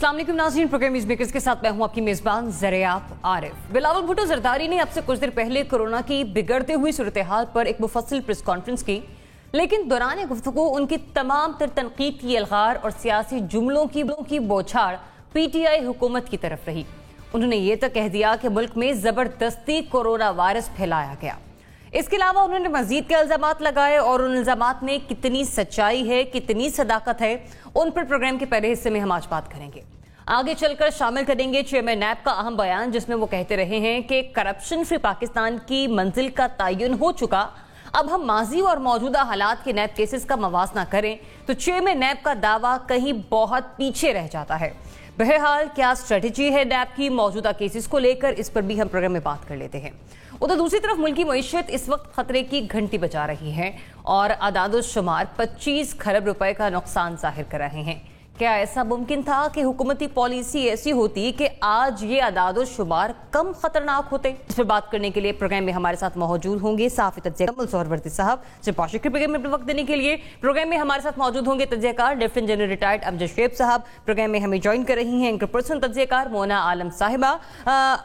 अस्सलाम वालेकुम नाज़रीन, प्रोग्राम न्यूज़ मेकर्स के साथ मैं हूं आपकी मेज़बान ज़रियात आरिफ। बिलावल भुट्टो ज़रदारी ने अब से कुछ देर पहले कोरोना की बिगड़ते हुई सूरत हाल पर एक मुफस्सिल प्रेस कॉन्फ्रेंस की, लेकिन दौरान गुफ्तगू उनकी तमाम तर तनकीद की अलगार और सियासी जुमलों की बौछार PTI हुकूमत की तरफ रही। उन्होंने ये तक कह दिया कि मुल्क में ज़बरदस्ती कोरोना वायरस फैलाया गया। इसके अलावा उन्होंने मजीद के इल्जामात लगाए और उन इल्जामात में कितनी सच्चाई है, कितनी सदाकत है, उन पर प्रोग्राम के पहले हिस्से में हम आज बात करेंगे। आगे चलकर शामिल करेंगे चेयरमैन नैब का अहम बयान, जिसमें वो कहते रहे हैं कि करप्शन फ्री पाकिस्तान की मंजिल का तयन हो चुका। अब हम माजी और मौजूदा हालात के नैब केसेस का मवाजना करें तो चेयरमैन नैब का दावा कहीं बहुत पीछे रह जाता है। बहरहाल क्या स्ट्रेटेजी है नैब की मौजूदा केसेस को लेकर, इस पर भी हम प्रोग्राम में बात कर लेते हैं। उधर दूसरी तरफ मुल्की मईशत इस वक्त खतरे की घंटी बजा रही है और आदादोशुमार 25 खरब रुपए का नुकसान जाहिर कर रहे हैं। क्या ऐसा मुमकिन था कि हुकूमती पॉलिसी ऐसी होती कि आज ये आदादोशुमार कम खतरनाक होते? इस पर बात करने के लिए प्रोग्राम में हमारे साथ मौजूद होंगे सहाफ़ी तज्ज़ियाकार सोहरवर्दी साहब, जिन्हें बहुत शुक्रिया प्रोग्राम में वक्त देने के लिए। प्रोग्राम में हमारे साथ मौजूद होंगे तज्ज़ियाकार लेफ्टिनेंट जनरल रिटायर्ड अमजद शेब साहब, प्रोग्राम में हमें ज्वाइन कर रही हैं एंकर पर्सन तज्ज़ियाकार मोना आलम साहिबा।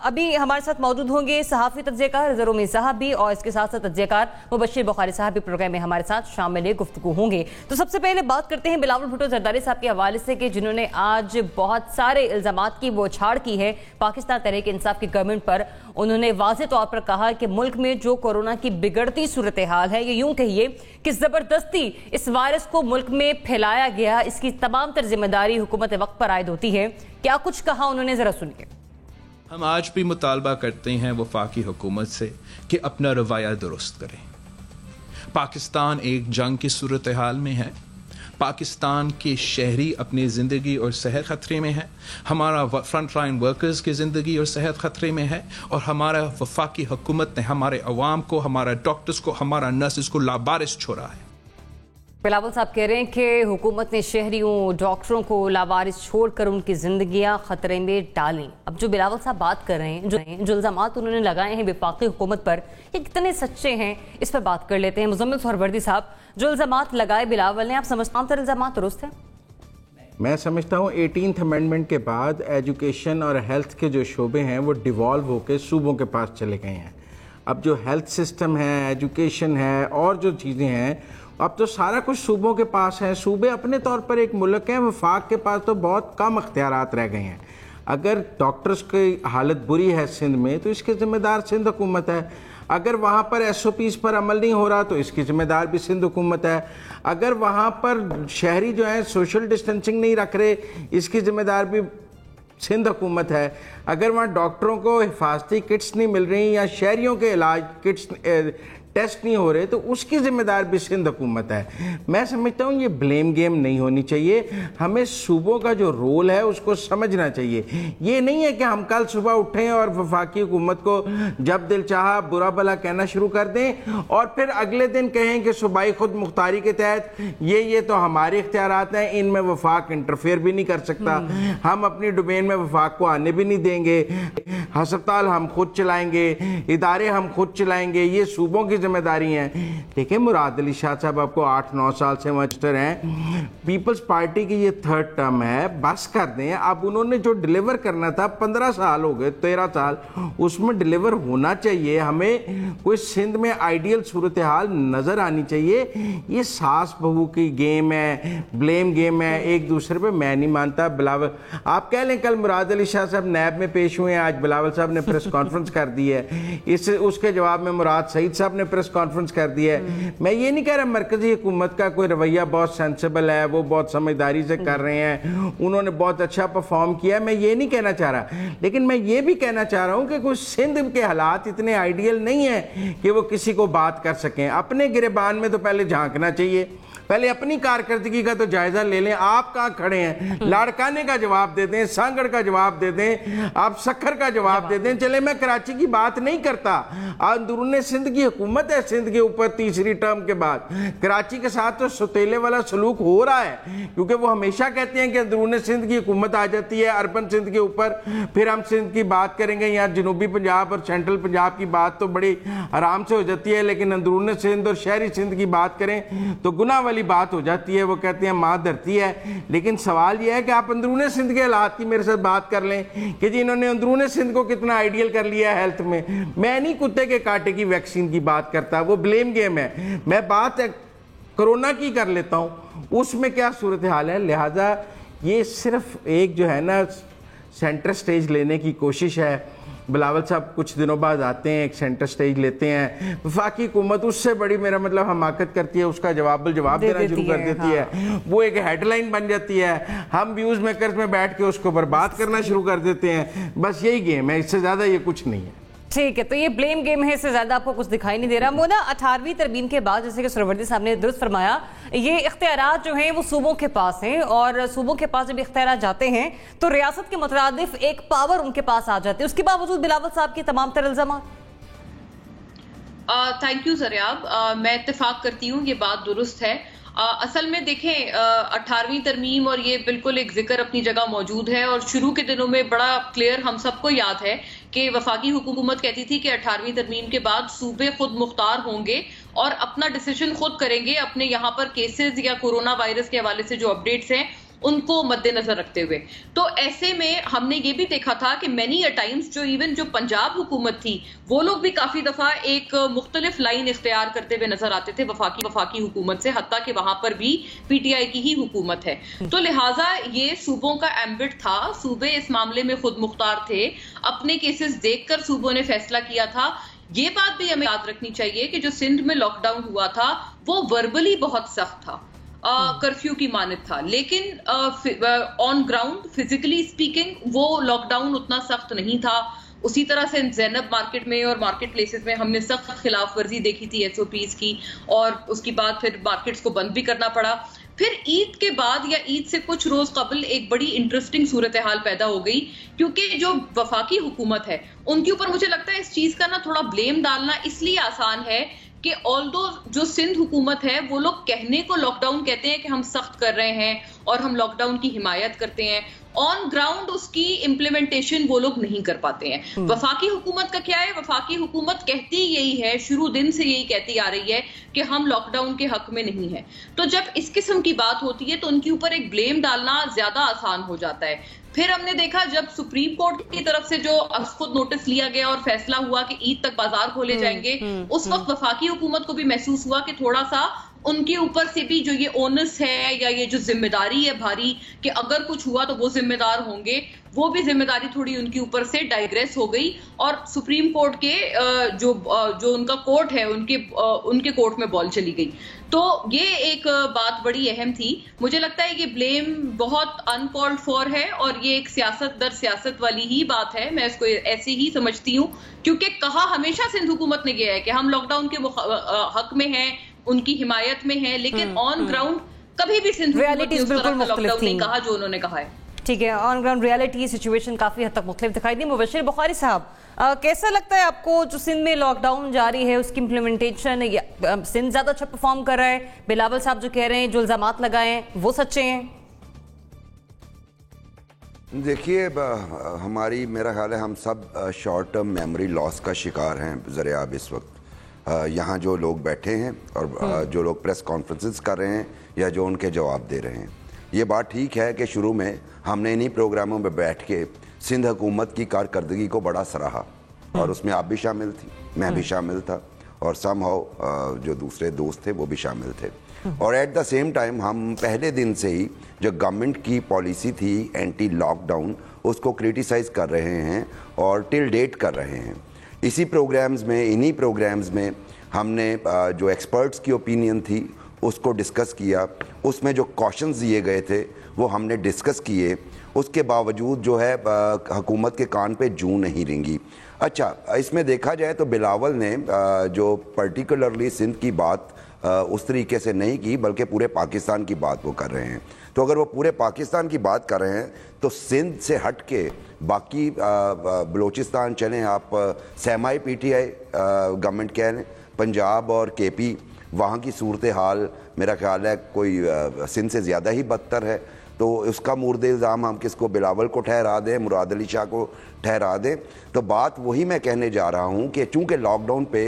अभी हमारे साथ मौजूद होंगे सहाफ़ी तज्ज़ियाकार ज़रूमी साहब भी, और इसके साथ साथ तज्ज़ियाकार मुबश्शिर बुखारी साहब भी प्रोग्राम में हमारे साथ शामिल गुफ्तगू होंगे। तो सबसे पहले बात करते हैं बिलावल भुट्टो ज़रदारी साहब के हवाले से कि जिन्होंने आज बहुत सारे इल्जामात की बौछार की है पाकिस्तान तहरीक इंसाफ की गवर्नमेंट पर। उन्होंने वाज़े तौर पर कहा कि मुल्क में जो कोरोना की बिगड़ती सूरत हाल है, ये यूं कहिए कि जबरदस्ती इस वायरस को मुल्क में फैलाया गया, इसकी तमाम तर जिम्मेदारी हुकूमत वक्त पर आयद होती है। क्या कुछ कहा उन्होंने, जरा सुनिए। हम आज भी मुतालबा करते हैं वफाकी हुकूमत से कि अपना रवैया दुरुस्त करें। पाकिस्तान एक जंग की सूरत हाल में है। पाकिस्तान के शहरी अपनी ज़िंदगी और सेहत ख़तरे में है, हमारा फ्रंट लाइन वर्कर्स की ज़िंदगी और सेहत ख़तरे में है, और हमारा वफाकी हुकूमत ने हमारे अवाम को, हमारा डॉक्टर्स को, हमारा नर्सेस को लावारिस छोड़ा है। बिलावल साहब कह रहे हैं कि हुकूमत ने शहरियों, डॉक्टरों को लावारिस छोड़कर उनकी जिंदगियां खतरे में डाली। अब जो बिलावल साहब बात कर रहे हैं, जो इल्जामात उन्होंने लगाए हैं वफाकी हुकूमत पर, ये कितने सच्चे हैं, इस पर बात कर लेते हैं। मुज़म्मिल सोहरवर्दी साहब, जो इल्जामात लगाए बिलावल ने, आप समझता हूँ इल्जामात दुरुस्त हैं? मैं समझता हूँ 18th अमेंडमेंट के बाद एजुकेशन और हेल्थ के जो शोबे हैं वो डिवॉल्व होकर सूबों के पास चले गए हैं। अब जो हेल्थ सिस्टम है, एजुकेशन है और जो चीज़ें हैं, अब तो सारा कुछ सूबों के पास है। सूबे अपने तौर पर एक मुल्क है, वफाक के पास तो बहुत कम अख्तियारात रह गए हैं। अगर डॉक्टर्स की हालत बुरी है सिंध में तो इसके ज़िम्मेदार सिंध हुकूमत है। अगर वहाँ पर SOPs पर अमल नहीं हो रहा तो इसकी ज़िम्मेदार भी सिंध हुकूमत है। अगर वहाँ पर शहरी जो है सोशल डिस्टेंसिंग नहीं रख रहे, इसकी ज़िम्मेदार भी सिंध हुकूमत है। अगर वहाँ डॉक्टरों को हिफाजती किट्स नहीं मिल रही या शहरियों के इलाज किट्स टेस्ट नहीं हो रहे तो उसकी जिम्मेदार भी सिंध हुकूमत है। मैं समझता हूँ ये ब्लेम गेम नहीं होनी चाहिए। हमें सूबों का जो रोल है उसको समझना चाहिए। ये नहीं है कि हम कल सुबह उठें और वफाकी हुकूमत को जब दिल चाहा बुरा भला कहना शुरू कर दें और फिर अगले दिन कहें कि सूबाई खुद मुख्तारी के तहत ये तो हमारे इख्तियारात हैं, इनमें वफाक इंटरफेयर भी नहीं कर सकता, हम अपनी डोमेन में वफाक को आने भी नहीं देंगे, हस्पताल हम खुद चलाएंगे, इदारे हम खुद चलाएंगे, ये सूबों की जिम्मेदारी है। देखिए मुराद अली शाह साहब आपको 8-9 साल से मस्टर हैं, पीपल्स पार्टी की ये 3rd टर्म है, बस कर दें। अब उन्होंने जो डिलीवर करना था 15 साल हो गए, 13 साल, उसमें डिलीवर होना चाहिए। हमें कोई सिंध में आइडियल सूरत हाल नजर आनी चाहिए। ये सास बहू की गेम है, ब्लेम गेम है एक दूसरे पे, मैं नहीं मानता। बिलावल आप कह लें कल मुराद अली शाह साहब नैब में पेश हुए हैं, आज बिलावल साहब ने प्रेस कॉन्फ्रेंस कर दी है, इस उसके जवाब में मुराद सईद साहब ने प्रेस कॉन्फ्रेंस कर दी है। मैं ये नहीं कह रहा मरकजी हुकूमत का कोई रवैया बहुत सेंसिबल है, वो बहुत समझदारी से कर रहे हैं, उन्होंने बहुत अच्छा परफॉर्म किया, मैं ये नहीं कहना चाह रहा। लेकिन मैं ये भी कहना चाह रहा हूं कि कुछ सिंध के हालात इतने आइडियल नहीं है कि वो किसी को बात कर सकें। अपने गिरबान में तो पहले झांकना चाहिए, पहले अपनी कारकर्दगी का तो जायजा ले लें। आप कहाँ खड़े हैं, लाड़काने का जवाब दे दें, सांगड़ का जवाब दे दें, आप सखर का जवाब दे दें। चले मैं कराची की बात नहीं करता, अंदरूनी सिंध की हुकूमत हुकूमत है सिंध के ऊपर तीसरी टर्म के बाद, कराची के साथ तो सौतेले वाला सलूक हो रहा है, क्योंकि वो हमेशा कहते हैं कि अंदरून सिंध की हुकूमत आ जाती है अर्बन सिंध के ऊपर, फिर हम सिंध की बात करेंगे, यहाँ जनूबी पंजाब और सेंट्रल पंजाब की बात तो बड़ी आराम से हो जाती है, लेकिन अंदरून सिंध और शहरी सिंध की बात करें तो गुनाह वाली बात हो जाती है। वो कहते हैं माँ धरती है। लेकिन सवाल यह है कि आप अंदरून सिंध के हालात की मेरे साथ बात कर लें कि जी इन्होंने अंदरून सिंध को कितना आइडियल कर लिया है हेल्थ में। मैं नहीं कुत्ते के कांटे की वैक्सीन की बात करता, वो ब्लेम गेम है। मैं बात कोरोना की कर लेता हूँ, उसमें क्या सूरत हाल है। लिहाजा ये सिर्फ एक जो है ना सेंटर स्टेज लेने की कोशिश है। बिलावल साहब कुछ दिनों बाद आते हैं, एक सेंटर स्टेज लेते हैं, वफाकी हुकूमत उससे बड़ी मेरा मतलब हमाकत करती है, उसका जवाब देना शुरू कर देती है। वो एक हेडलाइन बन जाती है, हम व्यूज मेकर्स में बैठ के उसको बर्बाद करना शुरू कर देते हैं। बस यही गेम है, इससे ज़्यादा ये कुछ नहीं है। ठीक है, तो ये ब्लेम गेम है, इससे ज्यादा आपको कुछ दिखाई नहीं दे रहा। मोना, 18वीं तरमीम के बाद जैसे कि सुहरावर्दी साहब ने दुरुस्त फरमाया, ये इख्तियारात जो हैं वो सूबों के पास हैं, और सूबों के पास जब इख्तियारात जाते हैं तो रियासत के मुतरादिफ एक पावर उनके पास आ जाती है। उसके बावजूद बिलावल साहब की तमाम तर इल्जामात। थैंक यू ज़रियाब, मैं इत्तेफाक करती हूँ, ये बात दुरुस्त है। असल में देखें 18वीं तरमीम और ये बिल्कुल एक जिक्र अपनी जगह मौजूद है, और शुरू के दिनों में बड़ा क्लियर हम सबको याद है कि वफाकी हुकूमत कहती थी कि 18वीं तरमीम के बाद सूबे खुद मुख्तार होंगे और अपना डिसीजन खुद करेंगे अपने यहाँ पर केसेस या कोरोना वायरस के हवाले से जो अपडेट्स हैं उनको मद्देनजर रखते हुए। तो ऐसे में हमने ये भी देखा था कि मैनी अ टाइम्स जो इवन जो पंजाब हुकूमत थी वो लोग भी काफी दफा एक मुख्तलिफ लाइन इख्तियार करते हुए नजर आते थे वफाकी हुकूमत से, हत्ता कि वहां पर भी पीटीआई की ही हुकूमत है। तो लिहाजा ये सूबों का एम्बिट था, सूबे इस मामले में खुद मुख्तार थे, अपने केसेस देखकर सूबों ने फैसला किया था। ये बात भी हमें याद रखनी चाहिए कि जो सिंध में लॉकडाउन हुआ था वो वर्बली बहुत सख्त था, कर्फ्यू की मानद था, लेकिन ऑन ग्राउंड फिजिकली स्पीकिंग वो लॉकडाउन उतना सख्त नहीं था। उसी तरह से ज़ैनब मार्केट में और मार्केट प्लेसेस में हमने सख्त खिलाफ वर्जी देखी थी एसओपीज की, और उसके बाद फिर मार्केट्स को बंद भी करना पड़ा। फिर ईद के बाद या ईद से कुछ रोज कबल एक बड़ी इंटरेस्टिंग सूरत हाल पैदा हो गई, क्योंकि जो वफाकी हुकूमत है उनके ऊपर मुझे लगता है इस चीज का ना थोड़ा ब्लेम डालना इसलिए आसान है कि ऑल्दो जो सिंध हुकूमत है वो लोग कहने को लॉकडाउन कहते हैं कि हम सख्त कर रहे हैं और हम लॉकडाउन की हिमायत करते हैं, ऑन ग्राउंड उसकी इम्प्लीमेंटेशन वो लोग नहीं कर पाते हैं। वफाकी हुकूमत का क्या है, वफाकी हुकूमत कहती यही है, शुरू दिन से यही कहती आ रही है कि हम लॉकडाउन के हक में नहीं है। तो जब इस किस्म की बात होती है तो उनके ऊपर एक ब्लेम डालना ज्यादा आसान हो जाता है। फिर हमने देखा जब सुप्रीम कोर्ट की तरफ से जो खुद नोटिस लिया गया और फैसला हुआ कि ईद तक बाजार खोले जाएंगे, उस वक्त वफाकी हुकूमत को भी महसूस हुआ कि थोड़ा सा उनके ऊपर से भी जो ये ओनस है या ये जो जिम्मेदारी है भारी कि अगर कुछ हुआ तो वो जिम्मेदार होंगे, वो भी जिम्मेदारी थोड़ी उनके ऊपर से डाइग्रेस हो गई और सुप्रीम कोर्ट के जो उनका कोर्ट है उनके कोर्ट में बॉल चली गई। तो ये एक बात बड़ी अहम थी। मुझे लगता है ये ब्लेम बहुत अनकॉल्ड फॉर है और ये एक सियासत दर सियासत वाली ही बात है, मैं इसको ऐसे ही समझती हूँ, क्योंकि कहा हमेशा सिंध हुकूमत ने गया है कि हम लॉकडाउन के हक में हैं, उनकी हिमायत में है, लेकिन ऑन ग्राउंड कभी भी सिंध हुकूमत ने उस तरह का लॉकडाउन नहीं कहा जो उन्होंने कहा है। ठीक है, ऑन ग्राउंड रियलिटी सिचुएशन काफी हद तक मुख्तलिफ दिखाई दी। मुबशिर बुखारी साहब, कैसा लगता है आपको जो सिंध में लॉकडाउन जारी है उसकी इम्प्लीमेंटेशन, सिंध ज्यादा अच्छा परफॉर्म कर रहा है, बिलावल साहब जो कह रहे हैं जो इल्जामात लगाए हैं वो सच्चे हैं? देखिए हमारी मेरा ख्याल है हम सब शॉर्ट टर्म मेमोरी लॉस का शिकार हैं ज़रियाब इस वक्त। यहाँ जो लोग बैठे हैं और जो लोग प्रेस कॉन्फ्रेंसेस कर रहे हैं या जो उनके जवाब दे रहे हैं, ये बात ठीक है कि शुरू में हमने इन्हीं प्रोग्रामों में बैठ के सिंध हुकूमत की कारकर्दगी को बड़ा सराहा और उसमें आप भी शामिल थी, मैं भी शामिल था और समहाउ जो दूसरे दोस्त थे वो भी शामिल थे। और एट द सेम टाइम हम पहले दिन से ही जो गवर्नमेंट की पॉलिसी थी एंटी लॉकडाउन उसको क्रिटिसाइज़ कर रहे हैं और टिल डेट कर रहे हैं। इसी प्रोग्राम्स में इन्हीं प्रोग्राम्स में हमने जो एक्सपर्ट्स की ओपिनियन थी उसको डिस्कस किया, उसमें जो कॉशंस दिए गए थे वो हमने डिस्कस किए। उसके बावजूद जो है हुकूमत के कान पे जूं नहीं रेंगी। अच्छा, इसमें देखा जाए तो बिलावल ने जो पर्टिकुलरली सिंध की बात उस तरीके से नहीं की बल्कि पूरे पाकिस्तान की बात वो कर रहे हैं। तो अगर वो पूरे पाकिस्तान की बात कर रहे हैं तो सिंध से हट के बाकी बलूचिस्तान चलें, आप सेमाई पीटीआई गवर्नमेंट कह लें, पंजाब और केपी वहाँ की सूरत हाल मेरा ख्याल है कोई सिंध से ज़्यादा ही बदतर है, तो उसका मुर्द इल्ज़ाम हम किसको, बिलावल को ठहरा दें, मुराद अली शाह को ठहरा दें। तो बात वही मैं कहने जा रहा हूँ कि चूँकि लॉकडाउन पे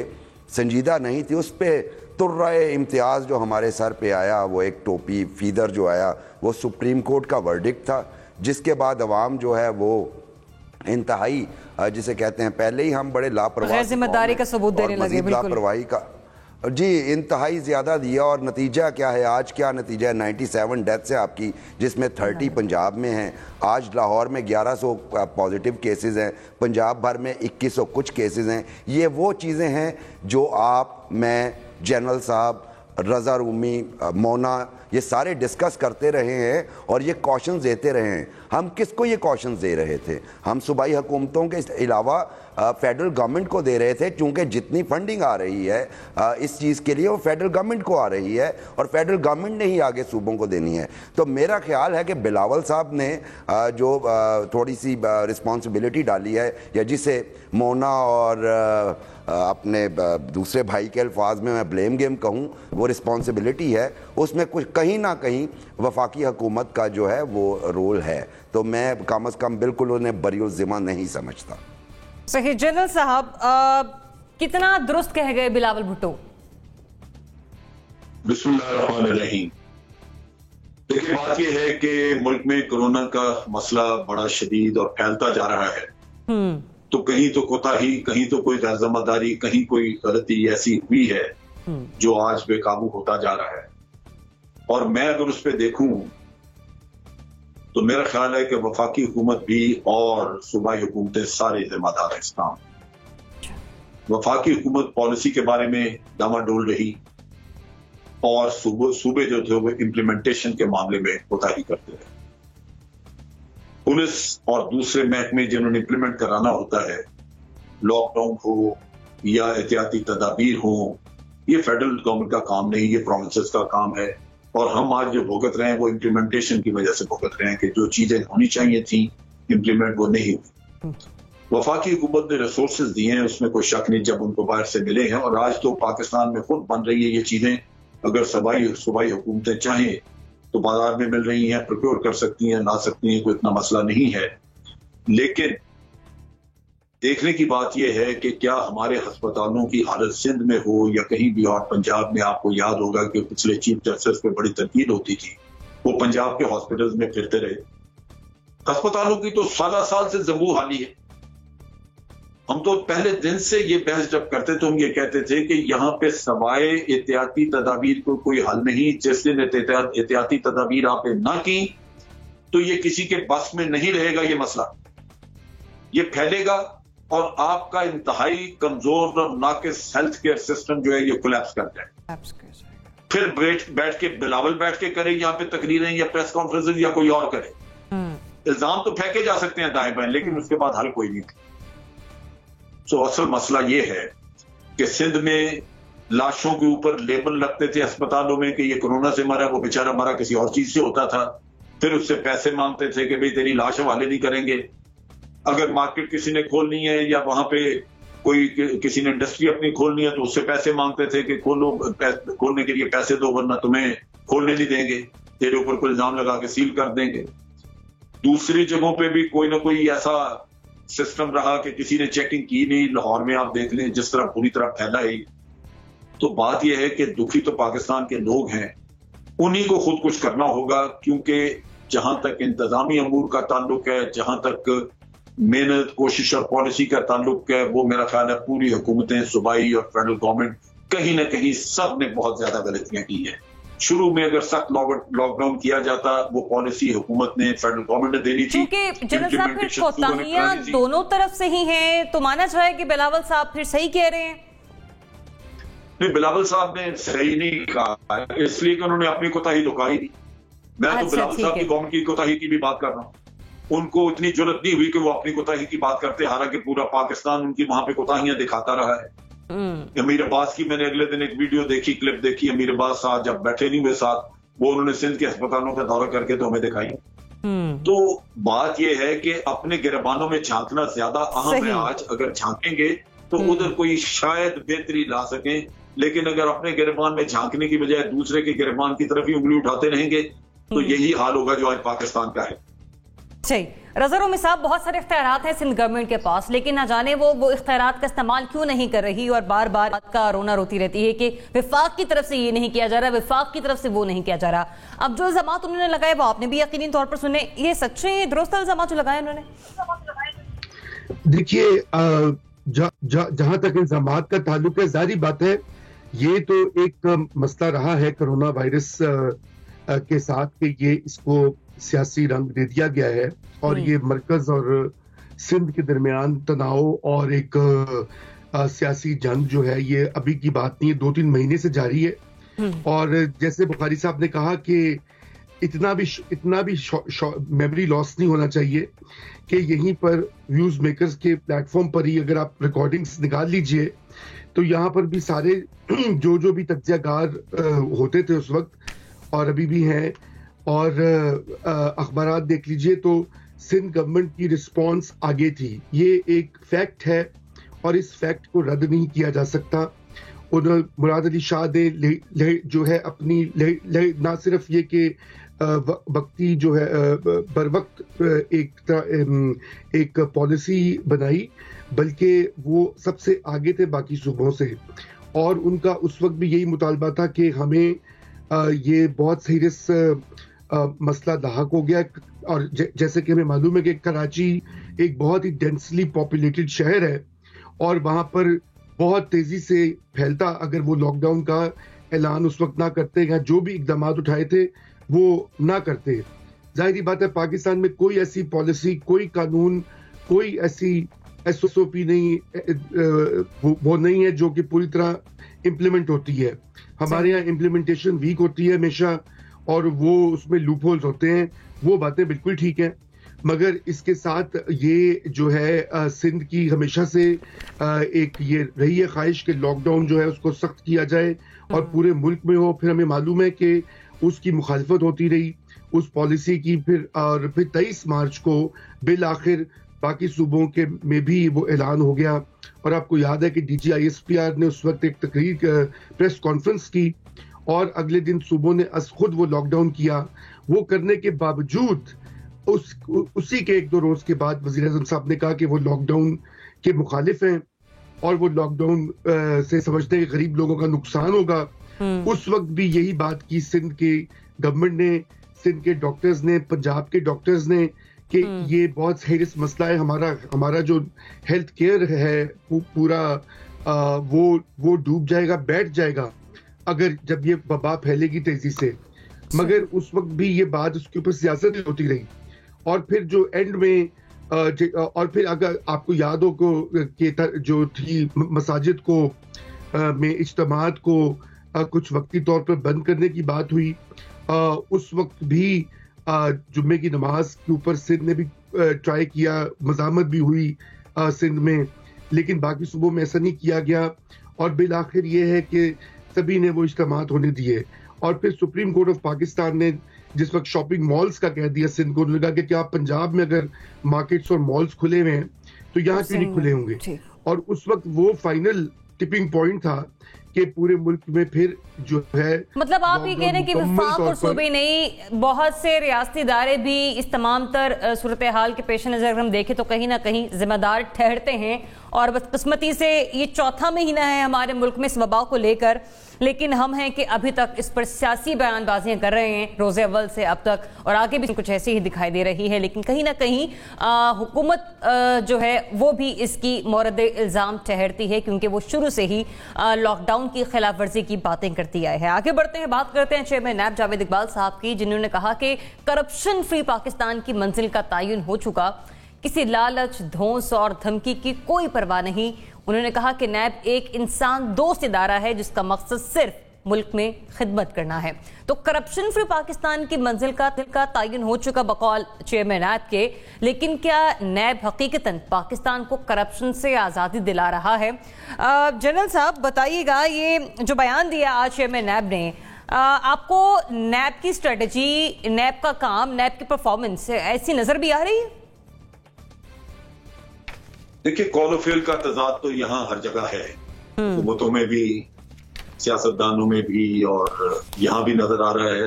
संजीदा नहीं थी, उस पर तुर्राए इम्तियाज़ जो हमारे सर पे आया, वो एक टोपी फीदर जो आया, वो सुप्रीम कोर्ट का वर्डिक्ट था, जिसके बाद अवाम जो है वो इंतहाई जिसे कहते हैं, पहले ही हम बड़े लापरवाही जिम्मेदारी का सबूत देने लगे, लापरवाही का जी इंतहाई ज़्यादा दिया। और नतीजा क्या है, आज क्या नतीजा है, 97 डेथ्स है आपकी, जिसमें 30 पंजाब में हैं। आज लाहौर में 1100 पॉजिटिव केसेस हैं, पंजाब भर में 2100 कुछ केसेस हैं। ये वो चीज़ें हैं जो आप, मैं, जनरल साहब, रज़ा रूमी, मोना, ये सारे डिस्कस करते रहे हैं और ये कॉशंस देते रहे हैं। हम किसको ये कॉशंस दे रहे थे? हम सूबाई हुकूमतों के अलावा फेडरल गवर्नमेंट को दे रहे थे, चूँकि जितनी फंडिंग आ रही है इस चीज़ के लिए वो फेडरल गवर्नमेंट को आ रही है और फेडरल गवर्नमेंट ने ही आगे सूबों को देनी है। तो मेरा ख्याल है कि बिलावल साहब ने जो थोड़ी सी रिस्पॉन्सिबिलिटी डाली है, या जिसे मोना और अपने दूसरे भाई के अल्फाज में मैं ब्लेम गेम कहूँ, वो रिस्पॉन्सिबिलिटी है, उसमें कुछ कहीं ना कहीं वफाकी हुकूमत का जो है वो रोल है। तो मैं कम अज़ कम बिल्कुल उन्हें बरीउल ज़िम्मा नहीं समझता। सही। जनरल साहब, कितना दुरुस्त कह गए बिलावल भुट्टो? बिस्मिल्लाहिर्रहमानिर्रहीम। देखिए, बात यह है कि मुल्क में कोरोना का मसला बड़ा शदीद और फैलता जा रहा है। तो कहीं तो कोताही, कहीं तो कोई गैरजिम्मेदारी, कहीं कोई गलती ऐसी हुई है जो आज बेकाबू होता जा रहा है। और मैं अगर उस पर देखूं तो मेरा ख्याल है कि वफाकी हुकूमत भी और सूबाई हुकूमतें सारे जिम्मेदार हैं इस काम। वफाकी हुकूमत पॉलिसी के बारे में डामाडोल रही और सूबे जो थे वो इम्प्लीमेंटेशन के मामले में कोताही करते रहे। पुलिस और दूसरे महकमे जिन्होंने इम्प्लीमेंट कराना होता है, लॉकडाउन हो या एहतियाती तदाबीर हो, ये फेडरल गवर्नमेंट का काम नहीं, ये प्रोविंसेस का काम है। और हम आज जो भुगत रहे हैं वो इम्प्लीमेंटेशन की वजह से भुगत रहे हैं कि जो चीजें होनी चाहिए थी इम्प्लीमेंट वो नहीं हुई। वफाकी हुकूमत ने रिसोर्सेज दिए हैं, उसमें कोई शक नहीं, जब उनको बाहर से मिले हैं। और आज तो पाकिस्तान में खुद बन रही है ये चीजें। अगर सूबाई हुकूमतें चाहें तो बाजार में मिल रही हैं, प्रोक्योर कर सकती हैं, ला सकती हैं, कोई इतना मसला नहीं है। लेकिन देखने की बात यह है कि क्या हमारे अस्पतालों की हालत सिंध में हो या कहीं भी और पंजाब में, आपको याद होगा कि पिछले चीफ जस्टिस पे बड़ी तनकीद होती थी, वो पंजाब के हॉस्पिटल्स में फिरते रहे। अस्पतालों की तो साल से जबू हाली है। हम तो पहले दिन से ये बहस जब करते थे, हम ये कहते थे कि यहाँ पे सवाए एहतियाती तदाबीर को कोई हल नहीं। जिस दिन एहतियाती तदाबीर आपने ना की तो ये किसी के बस में नहीं रहेगा, ये मसला ये फैलेगा और आपका इंतहाई कमजोर और नाकिस हेल्थ केयर सिस्टम जो है ये कोलैप्स कर जाए। फिर बैठ के बिलावल बैठ के करे यहाँ पे तकरीरें या प्रेस कॉन्फ्रेंस या कोई और करे। इल्जाम तो फेंके जा सकते हैं दाएं बाएं, लेकिन उसके बाद हल कोई नहीं। तो असल मसला ये है कि सिंध में लाशों के ऊपर लेबल लगते थे अस्पतालों में कि ये कोरोना से मरा, वो बेचारा मरा किसी और चीज से होता था। फिर उससे पैसे मांगते थे कि भाई तेरी लाश हवाले नहीं करेंगे। अगर मार्केट किसी ने खोलनी है या वहां पे कोई किसी ने इंडस्ट्री अपनी खोलनी है तो उससे पैसे मांगते थे कि खोलने के लिए पैसे दो वरना तुम्हें खोलने नहीं देंगे, तेरे ऊपर कोई इल्जाम लगा के सील कर देंगे। दूसरी जगहों पे भी कोई ना कोई ऐसा सिस्टम रहा कि किसी ने चेकिंग की नहीं। लाहौर में आप देख लें जिस तरह पूरी तरह फैला है। तो बात यह है कि दुखी तो पाकिस्तान के लोग हैं, उन्हीं को खुद कुछ करना होगा, क्योंकि जहां तक इंतजामी अमूर का ताल्लुक है, जहां तक मेहनत, कोशिश और पॉलिसी का ताल्लुक है, वो मेरा ख्याल है पूरी हुकूमतें, सूबाई और फेडरल गवर्नमेंट कहीं ना कहीं सब ने बहुत ज्यादा गलतियां की है। शुरू में अगर सख्त लॉकडाउन किया जाता, वो पॉलिसी हुकूमत ने, फेडरल गवर्नमेंट ने देनी थी। क्योंकि जनरल साहब फिर कोताहियां दोनों तरफ से ही हैं, तो माना जाए कि बिलावल साहब फिर सही कह रहे हैं। नहीं, बिलावल साहब ने सही नहीं कहा, इसलिए कि उन्होंने अपनी कोताही लुकाई दी। मैं तो बिलावल साहब की गवर्नमेंट की कोताही की भी बात कर रहा हूँ। उनको इतनी जुर्रत नहीं हुई कि वो अपनी कोताही की बात करते, हालांकि पूरा पाकिस्तान उनकी वहां पे कोताहियां दिखाता रहा है। अमीर अब्बास की मैंने अगले दिन एक वीडियो देखी, क्लिप देखी। अमीर अब्बास साहब जब बैठे नहीं हुए साथ, वो उन्होंने सिंध के अस्पतालों का दौरा करके तो हमें दिखाई। तो बात यह है कि अपने गिरबानों में झांकना ज्यादा अहम है। आज अगर झांकेंगे तो उधर कोई शायद बेहतरी ला सकें। لیکن اگر اپنے گرفان میں جھانکنے کی بجائے دوسرے کے گرفان کی طرف ہی انگلی اٹھاتے رہیں گے تو یہی حال ہوگا جو آج پاکستان کا ہے. رضا رومی صاحب، بہت سارے اختیارات ہیں سندھ گورنمنٹ کے پاس، لیکن نہ جانے وہ اختیارات کا استعمال کیوں نہیں کر رہی اور بار بار کا رونا روتی رہتی ہے کہ وفاق کی طرف سے یہ نہیں کیا جا رہا، وفاق کی طرف سے وہ نہیں کیا جا رہا. اب جو الزامات انہوں نے لگائے وہ آپ نے بھی یقینی طور پر سنے، یہ سچے ہیں، درست الزامات جو لگائے انہوں نے؟ دیکھیے، جہاں تک الزامات کا تعلق ہے، ظاہری بات ہے یہ تو ایک مسئلہ رہا ہے کرونا وائرس کے ساتھ کہ یہ اس کو سیاسی رنگ دے دیا گیا ہے، اور یہ مرکز اور سندھ کے درمیان تناؤ اور ایک سیاسی جنگ جو ہے یہ ابھی کی بات نہیں ہے، 2-3 مہینے سے جاری ہے. اور جیسے بخاری صاحب نے کہا کہ اتنا بھی میموری لاس نہیں ہونا چاہیے کہ یہیں پر ویوز میکرز کے پلیٹ فارم پر ہی اگر آپ ریکارڈنگز نکال لیجئے تو یہاں پر بھی سارے جو بھی تجزیہ کار ہوتے تھے اس وقت اور ابھی بھی ہیں، اور اخبارات دیکھ لیجئے تو سندھ گورنمنٹ کی رسپانس آگے تھی. یہ ایک فیکٹ ہے اور اس فیکٹ کو رد نہیں کیا جا سکتا. مراد علی شاہ نے جو ہے اپنی نہ صرف یہ کہ وقتی جو ہے بر وقت ایک پالیسی بنائی، بلکہ وہ سب سے آگے تھے باقی صوبوں سے، اور ان کا اس وقت بھی یہی مطالبہ تھا کہ ہمیں یہ بہت سیریس مسئلہ لاحق ہو گیا. اور جیسے کہ ہمیں معلوم ہے کہ کراچی ایک بہت ہی ڈینسلی پاپولیٹڈ شہر ہے اور وہاں پر بہت تیزی سے پھیلتا اگر وہ لاک ڈاؤن کا اعلان اس وقت نہ کرتے یا جو بھی اقدامات اٹھائے تھے وہ نہ کرتے. ظاہری بات ہے پاکستان میں کوئی ایسی پالیسی، کوئی قانون، کوئی ایسی SOP وہ نہیں ہے جو کہ پوری طرح امپلیمنٹ ہوتی ہے. ہمارے یہاں امپلیمنٹیشن ویک ہوتی ہے ہمیشہ، اور وہ اس میں لوپ ہولز ہوتے ہیں. وہ باتیں بالکل ٹھیک ہیں، مگر اس کے ساتھ یہ جو ہے سندھ کی ہمیشہ سے ایک یہ رہی ہے خواہش کہ لاک ڈاؤن جو ہے اس کو سخت کیا جائے اور پورے ملک میں ہو. پھر ہمیں معلوم ہے کہ اس کی مخالفت ہوتی رہی اس پالیسی کی. پھر 23 مارچ کو بالآخر باقی صوبوں کے میں بھی وہ اعلان ہو گیا، اور آپ کو یاد ہے کہ DG ISPR نے اس وقت ایک تقریر پریس کانفرنس کی اور اگلے دن صوبوں نے خود وہ لاک ڈاؤن کیا. وہ کرنے کے باوجود اسی کے 1-2 روز کے بعد وزیر اعظم صاحب نے کہا کہ وہ لاک ڈاؤن کے مخالف ہیں اور وہ لاک ڈاؤن سے سمجھتے ہیں کہ غریب لوگوں کا نقصان ہوگا. اس وقت بھی یہی بات کی سندھ کے گورنمنٹ نے، سندھ کے ڈاکٹرز نے، پنجاب کے ڈاکٹرز نے کہ یہ بہت سیریس مسئلہ ہے، ہمارا جو ہیلتھ کیئر ہے پورا وہ ڈوب جائے گا، بیٹھ جائے گا اگر جب یہ وبا پھیلے گی تیزی سے. مگر اس وقت بھی یہ بات اس کے اوپر سیاست ہوتی رہی. اور پھر جو اینڈ میں اور پھر اگر آپ کو یاد ہو کہ جو تھی مساجد کو میں اجتماعات کو کچھ وقتی طور پر بند کرنے کی بات ہوئی، اس وقت بھی جمعے کی نماز کے اوپر سندھ نے بھی ٹرائی کیا، مزاحمت بھی ہوئی سندھ میں، لیکن باقی صوبوں میں ایسا نہیں کیا گیا. اور بالآخر یہ ہے کہ سبھی نے وہ اجتماعات ہونے دیے. اور پھر سپریم کورٹ آف پاکستان نے جس وقت شاپنگ مالز کا کہہ دیا سندھ کو، انہوں نے کہا کہ کیا پنجاب میں اگر مارکیٹس اور مالز کھلے ہوئے ہیں تو یہاں کیوں نہیں کھلے ہوں گے. اور اس وقت وہ فائنل ٹپنگ پوائنٹ تھا کہ پورے ملک میں پھر جو ہے مطلب آپ یہ کہہ رہے ہیں کہ وفاق اور صوبے نہیں، بہت سے ریاستی ادارے بھی اس تمام تر صورتحال کے پیش نظر اگر ہم دیکھیں تو کہیں نہ کہیں ذمہ دار ٹھہرتے ہیں. اور بدقسمتی سے یہ 4تھا مہینہ ہے ہمارے ملک میں اس وبا کو لے کر، لیکن ہم ہیں کہ ابھی تک اس پر سیاسی بیان بازیاں کر رہے ہیں روز اول سے اب تک، اور آگے بھی کچھ ایسی ہی دکھائی دے رہی ہے. لیکن کہیں نہ کہیں حکومت جو ہے وہ بھی اس کی مورد الزام ٹھہرتی ہے، کیونکہ وہ شروع سے ہی لاک ڈاؤن کی خلاف ورزی کی باتیں کرتی آئے ہیں. آگے بڑھتے ہیں، بات کرتے ہیں چیئرمین نیب جاوید اقبال صاحب کی، جنہوں نے کہا کہ کرپشن فری پاکستان کی منزل کا تعین ہو چکا، کسی لالچ، دھونس اور دھمکی کی کوئی پرواہ نہیں. انہوں نے کہا کہ نیب ایک انسان دوست ادارہ ہے جس کا مقصد صرف ملک میں خدمت کرنا ہے. تو کرپشن فری پاکستان کی منزل کا تعین ہو چکا بقول چیئرمین نیب کے، لیکن کیا نیب حقیقتاً پاکستان کو کرپشن سے آزادی دلا رہا ہے؟ جنرل صاحب بتائیے گا، یہ جو بیان دیا آج چیئرمین نیب نے، آپ کو نیب کی اسٹریٹجی، نیب کا کام، نیب کی پرفارمنس ایسی نظر بھی آ رہی ہے؟ دیکھیے، قول و فعل کا تضاد تو یہاں ہر جگہ ہے، حکومتوں میں بھی، सियासतदानों में भी और यहाँ भी नजर आ रहा है।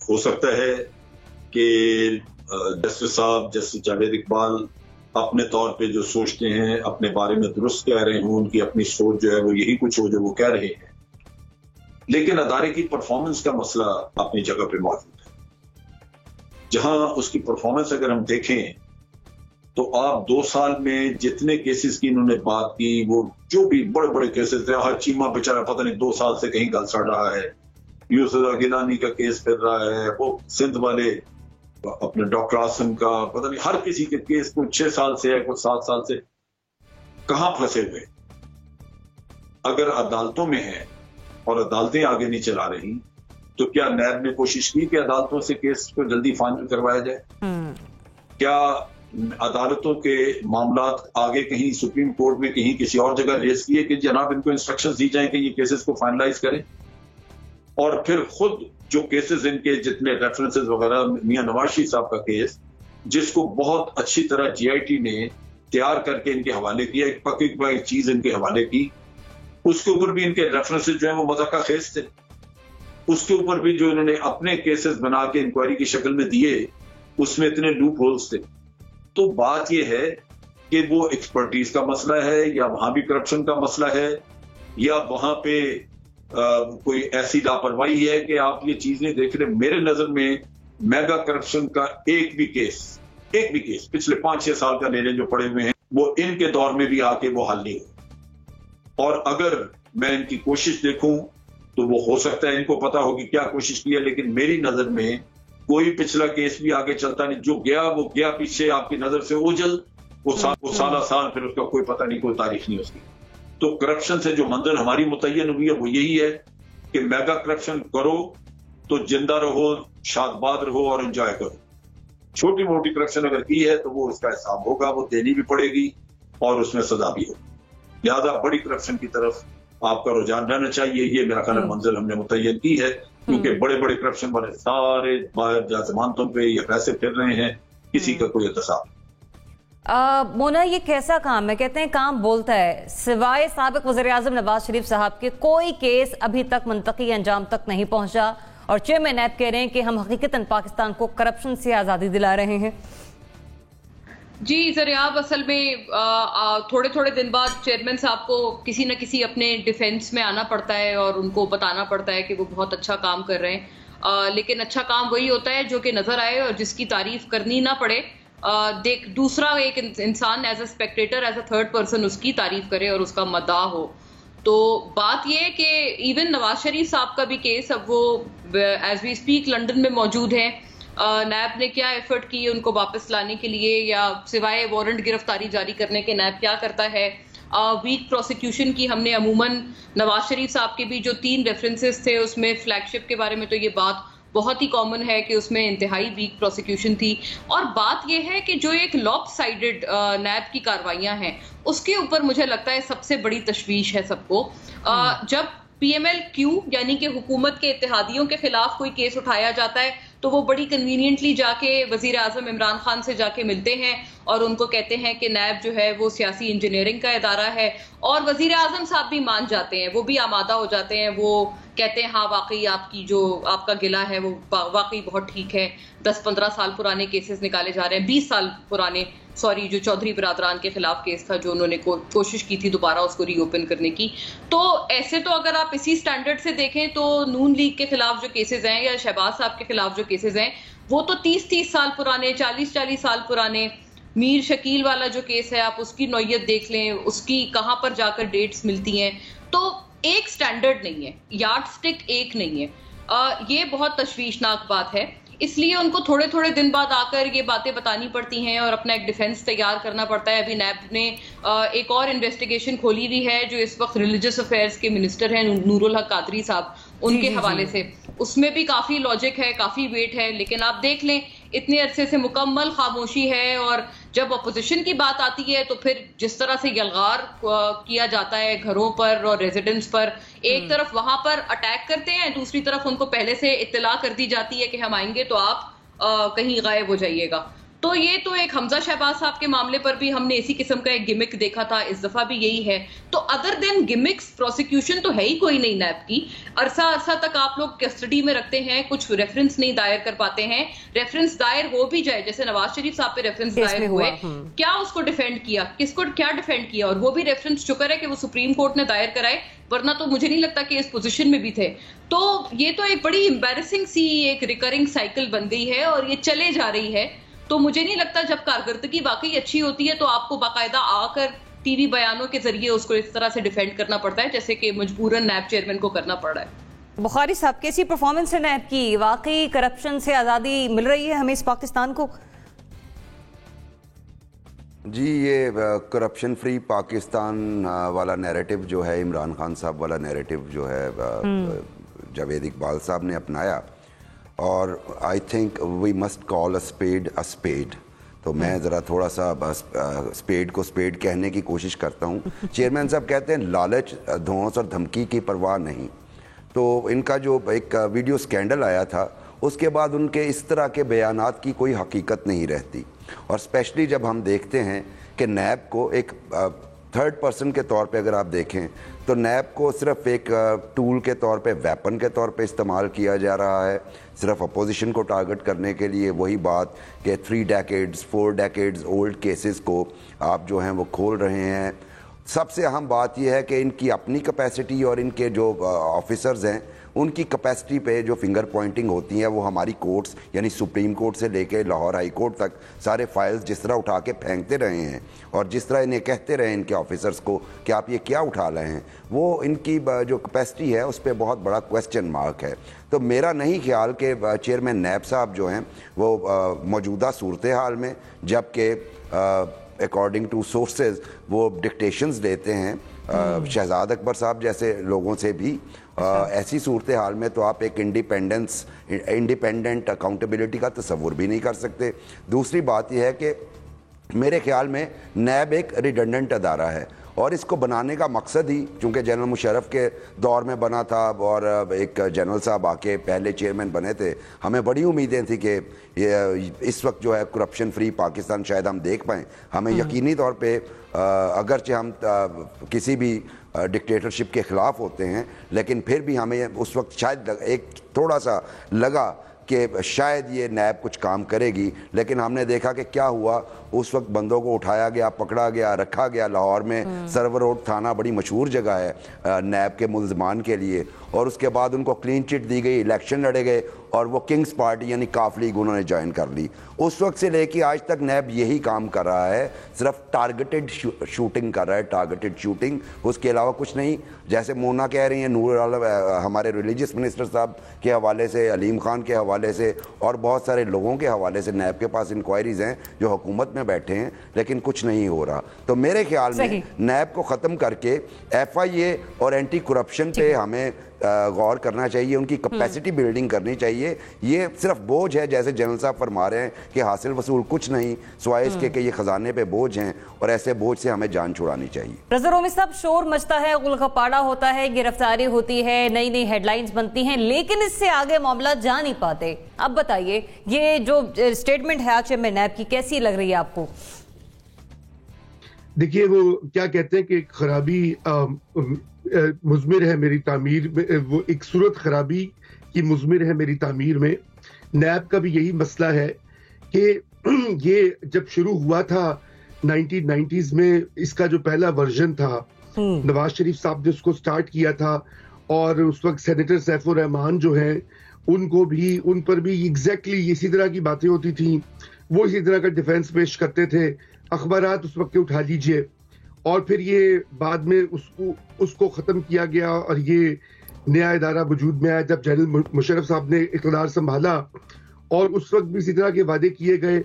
हो सकता है कि जस्टिस साहब, जस्टिस जावेद इकबाल अपने तौर पे जो सोचते हैं, अपने बारे में दुरुस्त कह रहे हों, उनकी अपनी सोच जो है वो यही कुछ हो जो वो कह रहे हैं, लेकिन अदारे की परफॉर्मेंस का मसला अपनी जगह पे मौजूद है। जहां उसकी परफॉर्मेंस अगर हम देखें तो आप 2 साल में जितने केसेस की इन्होंने बात की, वो जो भी बड़े बड़े केसेस थे, हर चीमा बेचारा पता नहीं 2 साल से कहीं गल सड़ रहा है, यूसुफ गिलानी का केस फिर रहा है, वो सिंध वाले अपने डॉक्टर आसम का, पता नहीं हर किसी के केस को 6 साल से है, कुछ 7 साल से, कहां फंसे हुए। अगर अदालतों में है और अदालतें आगे नहीं चला रही तो क्या नैब ने कोशिश की कि अदालतों से केस को जल्दी फाइनल करवाया जाए? क्या अदालतों के मामला आगे कहीं सुप्रीम कोर्ट में कहीं किसी और जगह रेज किए कि जनाब इनको इंस्ट्रक्शंस दी जाए कि ये केसेस को फाइनलाइज करें? और फिर खुद जो केसेस इनके जितने रेफरेंसेस वगैरह, मियां नवाज शरीफ साहब का केस जिसको बहुत अच्छी तरह जीआईटी ने तैयार करके इनके हवाले किया, एक पक्की चीज इनके हवाले की, उसके ऊपर भी इनके रेफरेंसेस जो है वो मजाका खेज थे। उसके ऊपर भी जो इन्होंने अपने केसेस बना के इंक्वायरी की शक्ल में दिए, उसमें इतने लूप होल्स थे। तो बात यह है कि वो एक्सपर्टीज का मसला है या वहां भी करप्शन का मसला है या वहां पे कोई ऐसी लापरवाही है कि आप ये चीज नहीं देख रहे। मेरे नजर में मेगा करप्शन का एक भी केस पिछले 5-6 साल का ले जो पड़े हुए हैं वो इनके दौर में भी आके वो हल नहीं हुआ। और अगर मैं इनकी कोशिश देखूं तो वो हो सकता है इनको पता होगी क्या कोशिश की है, लेकिन मेरी नजर में कोई पिछला केस भी आगे चलता नहीं। जो गया वो गया पीछे आपकी नजर से ओझल, वो साला साल फिर उसका कोई पता नहीं, कोई तारीख नहीं उसकी। तो करप्शन से जो मंजिल हमारी मुतय्यन हुई है वो यही है कि मेगा करप्शन करो तो जिंदा रहो, शादबाद रहो और एंजॉय करो। छोटी मोटी करप्शन अगर की है तो वो उसका हिसाब होगा, वो देनी भी पड़ेगी और उसमें सजा भी होगी। लिहाजा बड़ी करप्शन की तरफ आपका रुझान रहना चाहिए। ये मेरा ख्याल मंजिल हमने मुतय्यन की है, क्योंकि बड़े बड़े करप्शन वाले सारे बाहर जमानतों पे या पैसे फिर रहे हैं, किसी का कोई एहतसाब। मोना, ये कैसा काम है? कहते हैं काम बोलता है। सिवाय साबिक वज़ीर-ए-आज़म नवाज शरीफ साहब के कोई केस अभी तक मुंतकी अंजाम तक नहीं पहुंचा और चेयरमैन नैब कह रहे हैं कि हम हकीकतन पाकिस्तान को करप्शन से आज़ादी दिला रहे हैं। जी ज़रियाब, असल में थोड़े थोड़े दिन बाद चेयरमैन साहब को किसी न किसी अपने डिफेंस में आना पड़ता है और उनको बताना पड़ता है कि वो बहुत अच्छा काम कर रहे हैं। लेकिन अच्छा काम वही होता है जो कि नजर आए और जिसकी तारीफ करनी ना पड़े। दूसरा एक इंसान as a spectator, as a third person उसकी तारीफ करे और उसका मदाह हो। तो बात यह है कि इवन नवाज शरीफ साहब का भी केस अब वो एज वी स्पीक लंदन में मौजूद है। नैब ने क्या एफर्ट की उनको वापस लाने के लिए, या सिवाय वारंट गिरफ्तारी जारी करने के नैब क्या करता है? वीक प्रोसिक्यूशन की हमने अमूमन नवाज शरीफ साहब के भी जो 3 रेफरेंसेस थे उसमें फ्लैगशिप के बारे में तो ये बात बहुत ही कॉमन है कि उसमें इंतहाई वीक प्रोसिक्यूशन थी। और बात यह है कि जो एक लॉपसाइडेड नैब की कार्रवाइयां हैं उसके ऊपर मुझे लगता है सबसे बड़ी तशवीश है सबको। जब PMLQ यानी कि हुकूमत के इत्तेहादियों के खिलाफ कोई केस उठाया जाता है तो वो बड़ी कन्वीनियंटली जाके वजीर आजम इमरान खान से जाके मिलते हैं और उनको कहते हैं कि नैब जो है वो सियासी इंजीनियरिंग का इदारा है, और वजीर आजम साहब भी मान जाते हैं, वो भी आमादा हो जाते हैं। वो कहते हैं हाँ वाकई आपकी जो आपका गिला है वो वाकई बहुत ठीक है। 10-15 साल पुराने केसेस निकाले जा रहे हैं, 20 साल पुराने, सॉरी, जो चौधरी बरादरान के खिलाफ केस था जो उन्होंने कोशिश की थी दोबारा उसको रीओपन करने की। तो ऐसे तो अगर आप इसी स्टैंडर्ड से देखें तो नून लीग के खिलाफ जो केसेस हैं या शहबाज साहब के खिलाफ जो केसेस हैं वो तो 30-30 साल पुराने, 40-40 साल पुराने। मीर शकील वाला जो केस है आप उसकी नौयत देख लें, उसकी कहां पर जाकर डेट्स मिलती हैं। तो एक स्टैंडर्ड नहीं है, यार्ड स्टिक एक नहीं है। ये बहुत तशवीशनाक बात है। इसलिए उनको थोड़े थोड़े दिन बाद आकर ये बातें बतानी पड़ती हैं और अपना एक डिफेंस तैयार करना पड़ता है। अभी नैब ने एक और इन्वेस्टिगेशन खोली हुई है जो इस वक्त रिलीजियस अफेयर्स के मिनिस्टर हैं नूरुल हक कादरी साहब, उनके हवाले से। उसमें भी काफी लॉजिक है, काफी वेट है, लेकिन आप देख लें इतने अरसे से मुकम्मल खामोशी है। और जब अपोजिशन की बात आती है तो फिर जिस तरह से यलगार किया जाता है घरों पर और रेजिडेंट्स पर, एक तरफ वहां पर अटैक करते हैं, दूसरी तरफ उनको पहले से इत्तला कर दी जाती है कि हम आएंगे तो आप कहीं गायब हो जाइएगा। تو یہ تو ایک حمزہ شہباز صاحب کے معاملے پر بھی ہم نے اسی قسم کا ایک گمک دیکھا تھا, اس دفعہ بھی یہی ہے. تو ادر دین گمکس پروسیکیوشن تو ہے ہی کوئی نہیں نیب کی. عرصہ تک آپ لوگ کسٹڈی میں رکھتے ہیں, کچھ ریفرنس نہیں دائر کر پاتے ہیں. ریفرنس دائر ہو بھی جائے, جیسے نواز شریف صاحب پہ ریفرنس دائر ہوئے, کیا اس کو ڈیفینڈ کیا, کس کو کیا ڈیفینڈ کیا؟ اور وہ بھی ریفرنس شکر ہے کہ وہ سپریم کورٹ نے دائر کرائے, ورنہ تو مجھے نہیں لگتا کہ اس پوزیشن میں بھی تھے. تو یہ تو ایک بڑی امبیرسنگ سی ایک ریکرنگ سائیکل بن گئی ہے اور یہ چلے جا رہی ہے. تو مجھے نہیں لگتا, جب کارکردگی واقعی اچھی ہوتی ہے تو آپ کو باقاعدہ آ کر ٹی وی بیانوں کے ذریعے اس کو اس طرح سے ڈیفینڈ کرنا پڑتا ہے جیسے کہ مجبوراً نیب چیئرمین کو کرنا پڑ رہا ہے. بخاری صاحب, کیسی پرفارمنس ہے نیب کی؟ واقعی کرپشن سے آزادی مل رہی ہے ہمیں اس پاکستان کو؟ جی, یہ کرپشن فری پاکستان والا نیریٹو جو ہے, عمران خان صاحب والا نیریٹو جو ہے جاوید اقبال صاحب نے اپنایا, اور I think we must call a spade. تو میں ذرا تھوڑا سا اسپیڈ کو اسپیڈ کہنے کی کوشش کرتا ہوں. چیئرمین صاحب کہتے ہیں لالچ, دھونس اور دھمکی کی پرواہ نہیں. تو ان کا جو ایک ویڈیو سکینڈل آیا تھا, اس کے بعد ان کے اس طرح کے بیانات کی کوئی حقیقت نہیں رہتی. اور اسپیشلی جب ہم دیکھتے ہیں کہ نیب کو ایک تھرڈ پرسن کے طور پہ اگر آپ دیکھیں تو نیب کو صرف ایک ٹول کے طور پہ, ویپن کے طور پہ استعمال کیا جا رہا ہے, صرف اپوزیشن کو ٹارگٹ کرنے کے لیے. وہی بات کہ 3 ڈیکیڈز 4 ڈیکیڈز اولڈ کیسز کو آپ جو ہیں وہ کھول رہے ہیں. سب سے اہم بات یہ ہے کہ ان کی اپنی کیپیسٹی اور ان کے جو آفیسرز ہیں ان کی کیپیسٹی پہ جو فنگر پوائنٹنگ ہوتی ہیں وہ ہماری کورٹس یعنی سپریم کورٹ سے لے کے لاہور ہائی کورٹ تک سارے فائلز جس طرح اٹھا کے پھینکتے رہے ہیں اور جس طرح انہیں کہتے رہے ان کے آفیسرز کو کہ آپ یہ کیا اٹھا رہے ہیں, وہ ان کی جو کیپیسٹی ہے اس پہ بہت بڑا کویسچن مارک ہے. تو میرا نہیں خیال کہ چیئرمین نیب صاحب جو ہیں وہ موجودہ صورتحال میں, جب کہ اکارڈنگ ٹو سورسز وہ ڈکٹیشنز لیتے ہیں شہزاد اکبر صاحب جیسے لوگوں سے بھی, ایسی صورتحال میں تو آپ ایک انڈیپینڈنٹ اکاؤنٹیبلٹی کا تصور بھی نہیں کر سکتے. دوسری بات یہ ہے کہ میرے خیال میں نیب ایک ریڈنڈنٹ ادارہ ہے, اور اس کو بنانے کا مقصد ہی, چونکہ جنرل مشرف کے دور میں بنا تھا اور ایک جنرل صاحب آ کے پہلے چیئرمین بنے تھے, ہمیں بڑی امیدیں تھیں کہ اس وقت جو ہے کرپشن فری پاکستان شاید ہم دیکھ پائیں. ہمیں یقینی طور پہ اگرچہ ہم کسی بھی ڈکٹیٹرشپ کے خلاف ہوتے ہیں, لیکن پھر بھی ہمیں اس وقت شاید ایک تھوڑا سا لگا کہ شاید یہ نیب کچھ کام کرے گی, لیکن ہم نے دیکھا کہ کیا ہوا. اس وقت بندوں کو اٹھایا گیا, پکڑا گیا, رکھا گیا. لاہور میں سرور روڈ تھانہ بڑی مشہور جگہ ہے نیب کے ملزمان کے لیے, اور اس کے بعد ان کو کلین چٹ دی گئی, الیکشن لڑے گئے, اور وہ کنگز پارٹی یعنی کاف لیگ انہوں نے جوائن کر لی. اس وقت سے لے کے آج تک نیب یہی کام کر رہا ہے, صرف ٹارگٹڈ شوٹنگ کر رہا ہے, ٹارگٹڈ شوٹنگ, اس کے علاوہ کچھ نہیں. جیسے مونا کہہ رہی ہیں, نور عالم ہمارے ریلیجس منسٹر صاحب کے حوالے سے, علیم خان کے حوالے سے, اور بہت سارے لوگوں کے حوالے سے نیب کے پاس انکوائریز ہیں جو حکومت میں بیٹھے ہیں, لیکن کچھ نہیں ہو رہا. تو میرے خیال میں نیب کو ختم کر کے ایف آئی اے اور اینٹی کرپشن پہ ہمیں غور کرنا چاہیے, ان کی کیپیسٹی بلڈنگ کرنی چاہیے. یہ صرف بوجھ ہے, جیسے جنرل صاحب فرما رہے ہیں کہ حاصل وصول کچھ نہیں سوائے اس کے کہ یہ خزانے پہ بوجھ ہیں, اور ایسے بوجھ سے ہمیں جان چھڑانی چاہیے. رضا رومی صاحب, شور مچتا ہے, غلغپاڑا ہوتا ہے, گرفتاری ہوتی ہے, نئی نئی ہیڈ لائنز بنتی ہیں, لیکن اس سے آگے معاملات جا نہیں پاتے. اب بتائیے یہ جو اسٹیٹمنٹ ہے آج میں نیب کی کیسی لگ رہی ہے آپ کو؟ دیکھیے وہ کیا کہتے ہیں کہ خرابی مضمر ہے میری تعمیر میں, وہ ایک صورت خرابی کی مضمر ہے میری تعمیر میں. نیب کا بھی یہی مسئلہ ہے کہ یہ جب شروع ہوا تھا 1990s میں, اس کا جو پہلا ورژن تھا نواز شریف صاحب نے اس کو سٹارٹ کیا تھا, اور اس وقت سینیٹر سیف الرحمان جو ہیں ان پر بھی ایگزیکٹلی اسی طرح کی باتیں ہوتی تھیں, وہ اسی طرح کا ڈیفینس پیش کرتے تھے. اخبارات اس وقت کے اٹھا لیجئے, اور پھر یہ بعد میں اس کو ختم کیا گیا, اور یہ نیا ادارہ وجود میں آیا جب جنرل مشرف صاحب نے اقتدار سنبھالا, اور اس وقت بھی اسی طرح کے وعدے کیے گئے,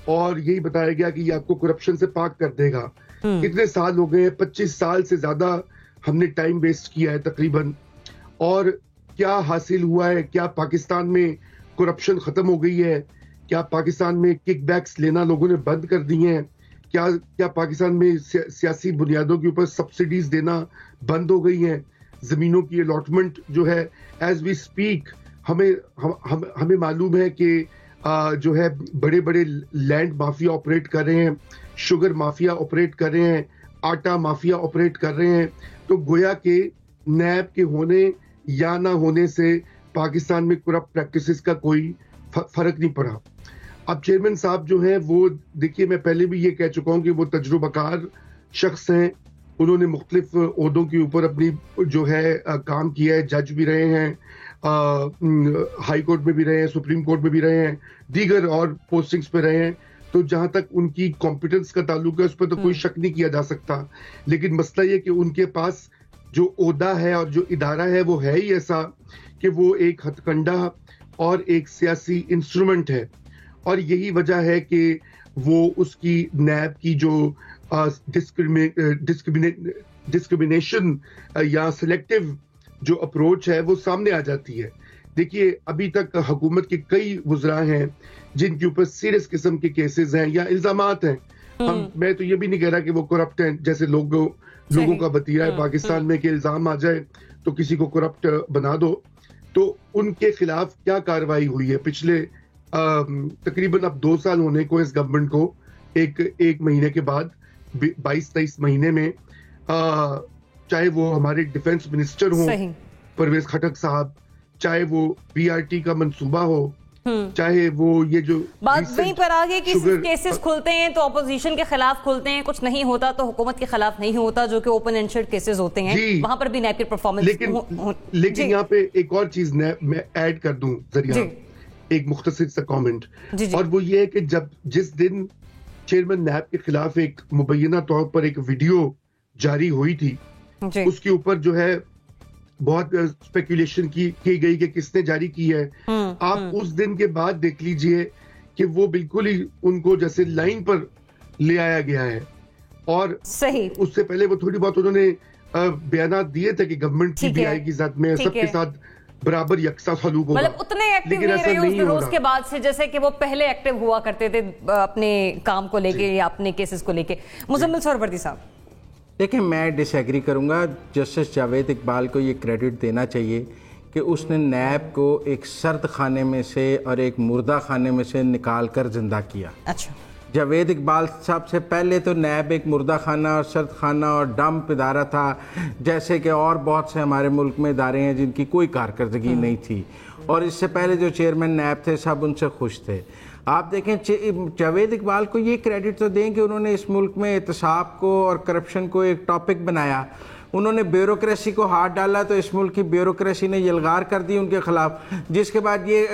اور یہی بتایا گیا کہ یہ آپ کو کرپشن سے پاک کر دے گا. کتنے سال ہو گئے, 25 سال سے زیادہ ہم نے ٹائم ویسٹ کیا ہے تقریباً, اور کیا حاصل ہوا ہے؟ کیا پاکستان میں کرپشن ختم ہو گئی ہے؟ کیا پاکستان میں کک بیکس لینا لوگوں نے بند کر دی ہیں؟ کیا پاکستان میں سیاسی بنیادوں کے اوپر سبسڈیز دینا بند ہو گئی ہیں؟ زمینوں کی الاٹمنٹ جو ہے ایز وی اسپیک ہمیں معلوم ہے کہ جو ہے بڑے بڑے لینڈ مافیا آپریٹ کر رہے ہیں, شوگر مافیا آپریٹ کر رہے ہیں, آٹا مافیا آپریٹ کر رہے ہیں. تو گویا کہ نیب کے ہونے یا نہ ہونے سے پاکستان میں کرپٹ پریکٹسز کا کوئی فرق نہیں پڑا. اب چیئرمین صاحب جو ہیں وہ دیکھیے, میں پہلے بھی یہ کہہ چکا ہوں کہ وہ تجربہ کار شخص ہیں, انہوں نے مختلف عہدوں کے اوپر اپنی جو ہے کام کیا ہے, جج بھی رہے ہیں, ہائی کورٹ میں بھی رہے ہیں, سپریم کورٹ میں بھی رہے ہیں, دیگر اور پوسٹنگز پہ رہے ہیں. تو جہاں تک ان کی کمپیٹنس کا تعلق ہے اس پہ تو کوئی شک نہیں کیا جا سکتا. لیکن مسئلہ یہ کہ ان کے پاس جو عہدہ ہے اور جو ادارہ ہے وہ ہے ہی ایسا کہ وہ ایک ہتھ کنڈا اور ایک سیاسی انسٹرومنٹ ہے. اور یہی وجہ ہے کہ وہ اس کی نیب کی جو ڈسکریمنیشن یا سلیکٹیو جو اپروچ ہے وہ سامنے آ جاتی ہے. دیکھیے ابھی تک حکومت کے کئی وزراء ہیں جن کے اوپر سیریس قسم کے کیسز ہیں یا الزامات ہیں. میں تو یہ بھی نہیں کہہ رہا کہ وہ کرپٹ ہیں, جیسے لوگوں کا بتیرہ ہے پاکستان میں کہ الزام آ جائے تو کسی کو کرپٹ بنا دو. تو ان کے خلاف کیا کارروائی ہوئی ہے پچھلے تقریباً اب 2 سال ہونے کو اس گورنمنٹ کو, ایک مہینے کے بعد 22-23 مہینے میں, چاہے وہ ہمارے ڈیفنس منسٹر ہوں پرویز خٹک صاحب, چاہے وہ BRT کا منصوبہ ہو, چاہے وہ یہ جو بات وہیں پر آگے کہ کیسز کھلتے ہیں تو اپوزیشن کے خلاف کھلتے ہیں, کچھ نہیں ہوتا تو حکومت کے خلاف نہیں ہوتا, جو کہ اوپن اینڈ کیسز ہوتے ہیں, وہاں پر بھی نیب کی پرفارمنس. لیکن یہاں پہ ایک اور چیز میں ایڈ کر دوں ذریعہ, ایک مختصر سا کامنٹ, اور وہ یہ ہے کہ جس دن چیئرمین نیب کے خلاف ایک مبینہ طور پر ایک ویڈیو جاری ہوئی تھی, اس کے اوپر جو ہے بہت اسپیکولیشن کی گئی کہ کس نے جاری کی ہے. آپ اس دن کے بعد دیکھ لیجئے کہ وہ بالکل ہی ان کو جیسے لائن پر لے آیا گیا ہے, اور اس سے پہلے وہ تھوڑی بہت انہوں نے بیانات دیے تھے کہ گورنمنٹ کی بھی آئے گی ذات میں سب کے ساتھ برابر یکساں سلوک ہوگا, مطلب اتنے ایکٹیو نہیں رہے اس روز کے بعد سے جیسے کہ وہ پہلے ایکٹیو ہوا کرتے تھے اپنے کام کو لے کے یا اپنے کیسز کو لے کے. مزمل سہروردی صاحب, دیکھیں میں ڈس ایگری کروں گا. جسٹس جاوید اقبال کو یہ کریڈٹ دینا چاہیے کہ اس نے نیب کو ایک سرد خانے میں سے اور ایک مردہ خانے میں سے نکال کر زندہ کیا. اچھا, جاوید اقبال صاحب سے پہلے تو نیب ایک مردہ خانہ اور سرد خانہ اور ڈمپ ادارہ تھا, جیسے کہ اور بہت سے ہمارے ملک میں ادارے ہیں جن کی کوئی کارکردگی نہیں تھی, اور اس سے پہلے جو چیئرمین نیب تھے سب ان سے خوش تھے. آپ دیکھیں جاوید اقبال کو یہ کریڈٹ تو دیں کہ انہوں نے اس ملک میں احتساب کو اور کرپشن کو ایک ٹاپک بنایا. انہوں نے بیوروکریسی کو ہاتھ ڈالا تو اس ملک کی بیوروکریسی نے یلغار کر دی ان کے خلاف, جس کے بعد یہ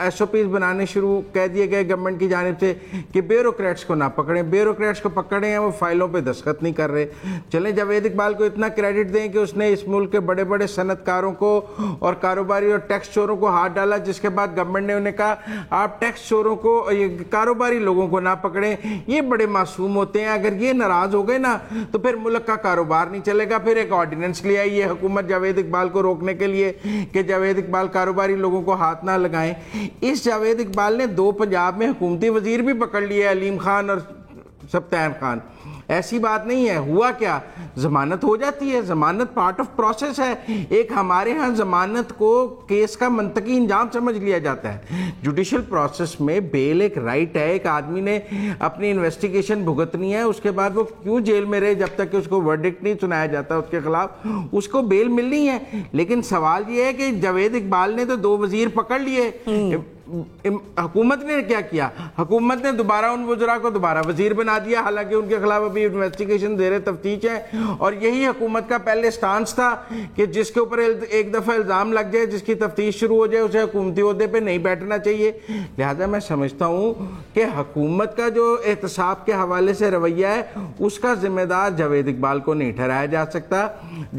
SOPs بنانے شروع کہہ دیے گئے گورنمنٹ کی جانب سے کہ بیوروکریٹس کو نہ پکڑیں. بیوروکریٹس کو پکڑے ہیں, وہ فائلوں پہ دستخط نہیں کر رہے. چلیں جاوید اقبال کو اتنا کریڈٹ دیں کہ اس نے اس ملک کے بڑے بڑے صنعت کاروں کو اور کاروباری اور ٹیکس چوروں کو ہاتھ ڈالا, جس کے بعد گورنمنٹ نے انہیں کہا آپ ٹیکس چوروں کو, کاروباری لوگوں کو نہ پکڑیں, یہ بڑے معصوم ہوتے ہیں, اگر یہ ناراض ہو گئے نا تو پھر ملک کا کاروبار نہیں چلے گا. پھر ایک آرڈیننس لے آئی ہے حکومت جاوید اقبال کو روکنے کے لیے کہ جاوید اقبال کاروباری لوگوں کو ہاتھ نہ لگائیں. اس جاوید اقبال نے 2 پنجاب میں حکومتی وزیر بھی پکڑ لیے, علیم خان اور سبطین خان. ایسی بات نہیں ہے. ہوا کیا, ضمانت ہو جاتی ہے, ضمانت پارٹ آف پروسیس ہے. ایک ہمارے ہاں ضمانت کو کیس کا منطقی انجام سمجھ لیا جاتا ہے. جوڈیشل پروسیس میں بیل ایک رائٹ ہے. ایک آدمی نے اپنی انویسٹیگیشن بھگتنی ہے, اس کے بعد وہ کیوں جیل میں رہے جب تک کہ اس کو ورڈکٹ نہیں سنایا جاتا اس کے خلاف, اس کو بیل ملنی ہے. لیکن سوال یہ ہے کہ جاوید اقبال نے تو 2 وزیر پکڑ لیے, حکومت نے کیا کیا؟ حکومت نے دوبارہ ان وزراء کو دوبارہ وزیر بنا دیا, حالانکہ ان کے خلاف ابھی انویسٹیگیشن زیر تفتیش ہے. اور یہی حکومت کا پہلے سٹانس تھا کہ جس کے اوپر ایک دفعہ الزام لگ جائے, جس کی تفتیش شروع ہو جائے, اسے حکومتی عہدے پہ نہیں بیٹھنا چاہیے. لہذا میں سمجھتا ہوں کہ حکومت کا جو احتساب کے حوالے سے رویہ ہے اس کا ذمہ دار جاوید اقبال کو نہیں ٹھہرایا جا سکتا.